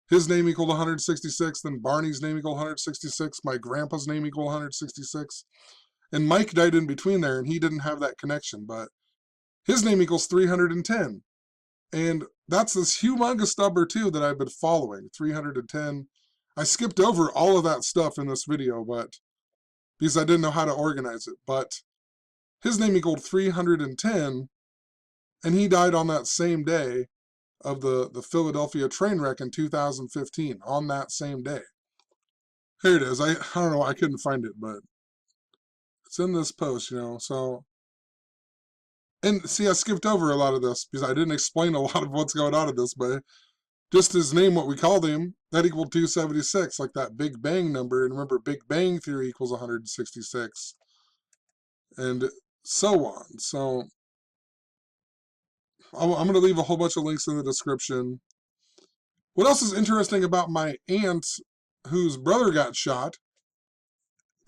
His name equaled 166. Then Barney's name equaled 166. My grandpa's name equaled 166. And Mike died in between there, and he didn't have that connection. But his name equals 310. And that's this humongous number, too, that I've been following. 310. I skipped over all of that stuff in this video, but because I didn't know how to organize it. But his name equaled 310, and he died on that same day of the Philadelphia train wreck in 2015, on that same day. Here it is. I don't know why I couldn't find it, but it's in this post, so. And see, I skipped over a lot of this because I didn't explain a lot of what's going on in this, but just his name, what we called him, that equaled 276, like that Big Bang number. And remember, Big Bang Theory equals 166, and so on. So I'm going to leave a whole bunch of links in the description. What else is interesting about my aunt, whose brother got shot?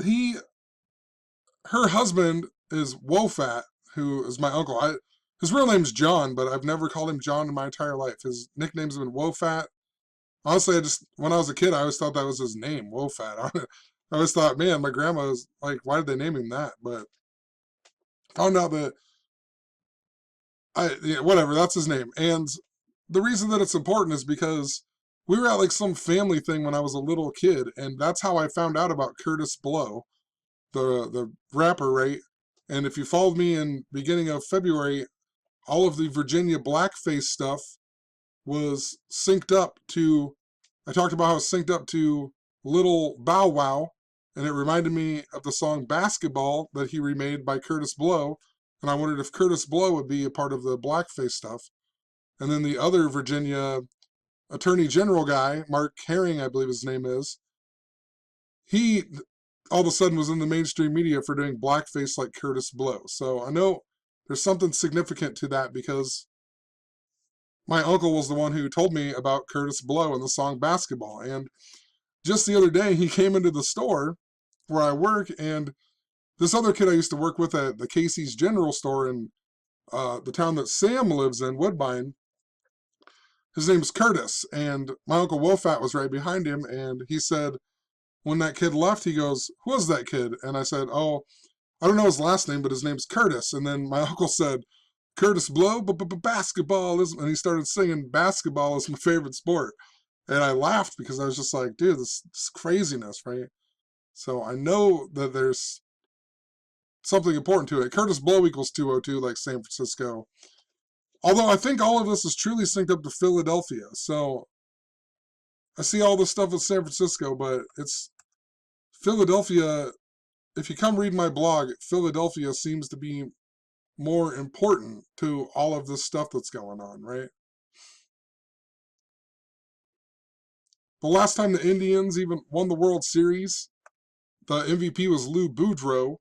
Her husband is Wofat, who is my uncle. His real name's John, but I've never called him John in my entire life. His nickname's been Wofat. Honestly, when I was a kid, I always thought that was his name, Wofat. I always thought, man, my grandma was like, why did they name him that? But found out that whatever, that's his name. And the reason that it's important is because we were at like some family thing when I was a little kid, and that's how I found out about Curtis Blow, the rapper, right? And if you followed me in beginning of February, all of the Virginia blackface stuff was synced up to, I talked about how it's synced up to Little Bow Wow, and it reminded me of the song Basketball that he remade by Curtis Blow, and I wondered if Curtis Blow would be a part of the blackface stuff. And then the other Virginia Attorney General guy, Mark Herring, I believe his name is, he all of a sudden was in the mainstream media for doing blackface like Curtis Blow. So I know there's something significant to that because my uncle was the one who told me about Curtis Blow and the song Basketball. And just the other day, he came into the store where I work, and this other kid I used to work with at the Casey's General Store in the town that Sam lives in, Woodbine, his name's Curtis, and my Uncle Wolfat was right behind him, and he said, when that kid left, he goes, "Who was that kid?" And I said, "Oh, I don't know his last name, but his name's Curtis." And then my uncle said, "Curtis Blow, basketball is," and he started singing, "Basketball is my favorite sport." And I laughed because I was just like, dude, this craziness, right? So I know that there's something important to it. Curtis Blow equals 202, like San Francisco. Although I think all of this is truly synced up to Philadelphia. So I see all this stuff with San Francisco, but it's Philadelphia. If you come read my blog, Philadelphia seems to be more important to all of this stuff that's going on, right? The last time the Indians even won the World Series, the MVP was Lou Boudreau,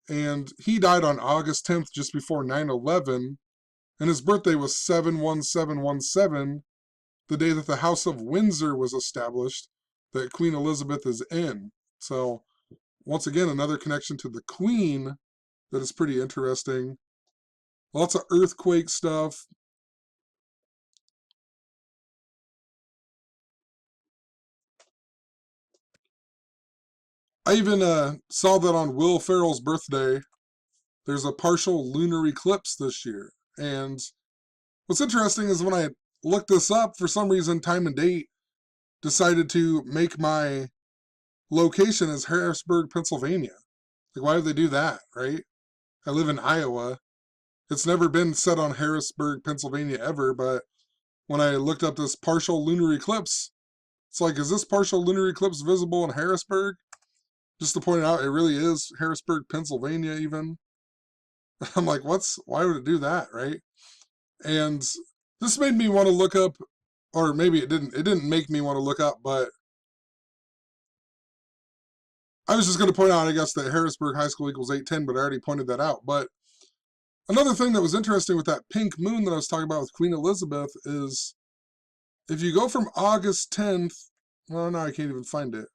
and he died on August 10th, just before 9/11, and his birthday was 7/17/17, the day that the House of Windsor was established, that Queen Elizabeth is in. So, once again, another connection to the Queen that is pretty interesting. Lots of earthquake stuff. I even saw that on Will Ferrell's birthday, there's a partial lunar eclipse this year. And what's interesting is when I looked this up, for some reason, Time and Date decided to make my location as Harrisburg, Pennsylvania. Like, why would they do that, right? I live in Iowa. It's never been set on Harrisburg, Pennsylvania ever, but when I looked up this partial lunar eclipse, it's like, is this partial lunar eclipse visible in Harrisburg? Just to point it out, it really is Harrisburg, Pennsylvania even. I'm like, why would it do that, right? And this made me want to look up, or maybe it didn't make me want to look up, but I was just going to point out, I guess, that Harrisburg High School equals 810, but I already pointed that out. But another thing that was interesting with that pink moon that I was talking about with Queen Elizabeth is if you go from August 10th, well, no, I can't even find it.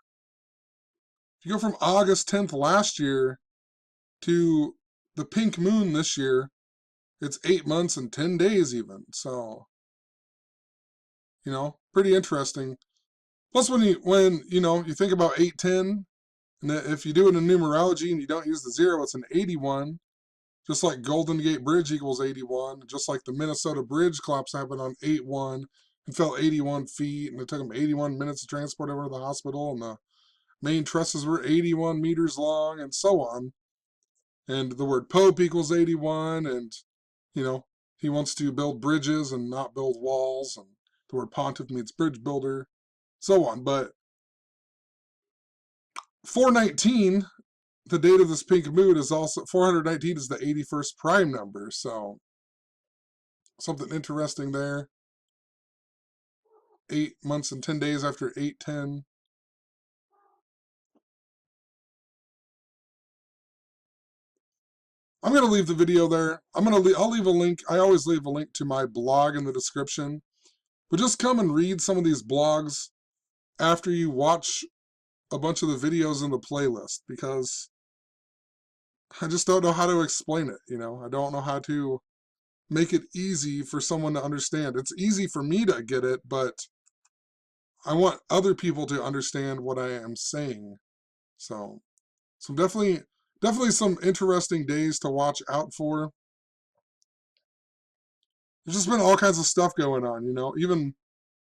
If you go from August 10th last year to the pink moon this year, it's 8 months and 10 days even. So, pretty interesting. Plus, when you think about 810, and if you do it in numerology and you don't use the 0, it's an 81. Just like Golden Gate Bridge equals 81. Just like the Minnesota Bridge collapse happened on 8/1 and fell 81 feet, and it took them 81 minutes to transport over to the hospital, and the main trusses were 81 meters long, and so on. And the word Pope equals 81, and, he wants to build bridges and not build walls, and the word pontiff means bridge builder, so on. But 419, the date of this pink moon, is also 419 is the 81st prime number, so something interesting there. 8 months and 10 days after 810. I'm going to leave the video there. I'll leave a link. I always leave a link to my blog in the description. But just come and read some of these blogs after you watch a bunch of the videos in the playlist, because I just don't know how to explain it, I don't know how to make it easy for someone to understand. It's easy for me to get it, but I want other people to understand what I am saying. So definitely some interesting days to watch out for. There's just been all kinds of stuff going on, Even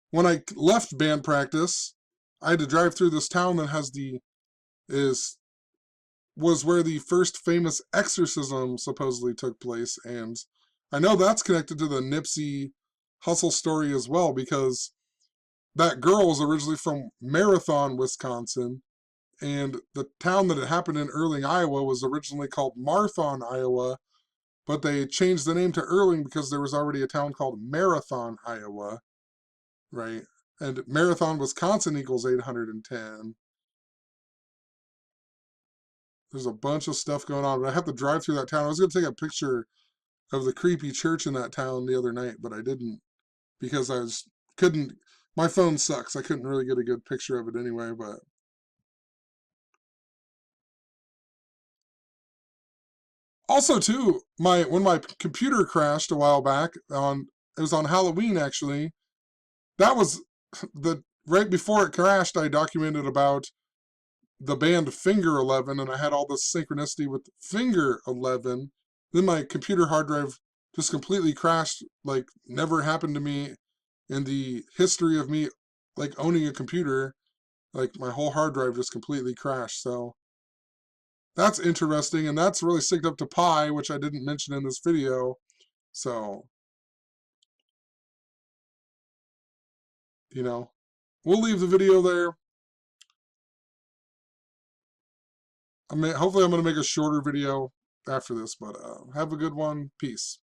when I left band practice, I had to drive through this town that was where the first famous exorcism supposedly took place, and I know that's connected to the Nipsey Hussle story as well, because that girl was originally from Marathon, Wisconsin, and the town that it happened in, Erling, Iowa, was originally called Marthon, Iowa, but they changed the name to Erling because there was already a town called Marathon, Iowa, right? And Marathon, Wisconsin equals 810. There's a bunch of stuff going on, but I have to drive through that town. I was going to take a picture of the creepy church in that town the other night, but I didn't because couldn't. My phone sucks. I couldn't really get a good picture of it anyway. But also too, when my computer crashed a while back it was on Halloween actually. That was the right before it crashed. I documented about the band Finger 11, and I had all this synchronicity with Finger 11. Then my computer hard drive just completely crashed, like never happened to me in the history of me like owning a computer. Like my whole hard drive just completely crashed. So that's interesting, and that's really synced up to Pi, which I didn't mention in this video. So, you know, we'll leave the video there. Hopefully I'm going to make a shorter video after this, but have a good one. Peace.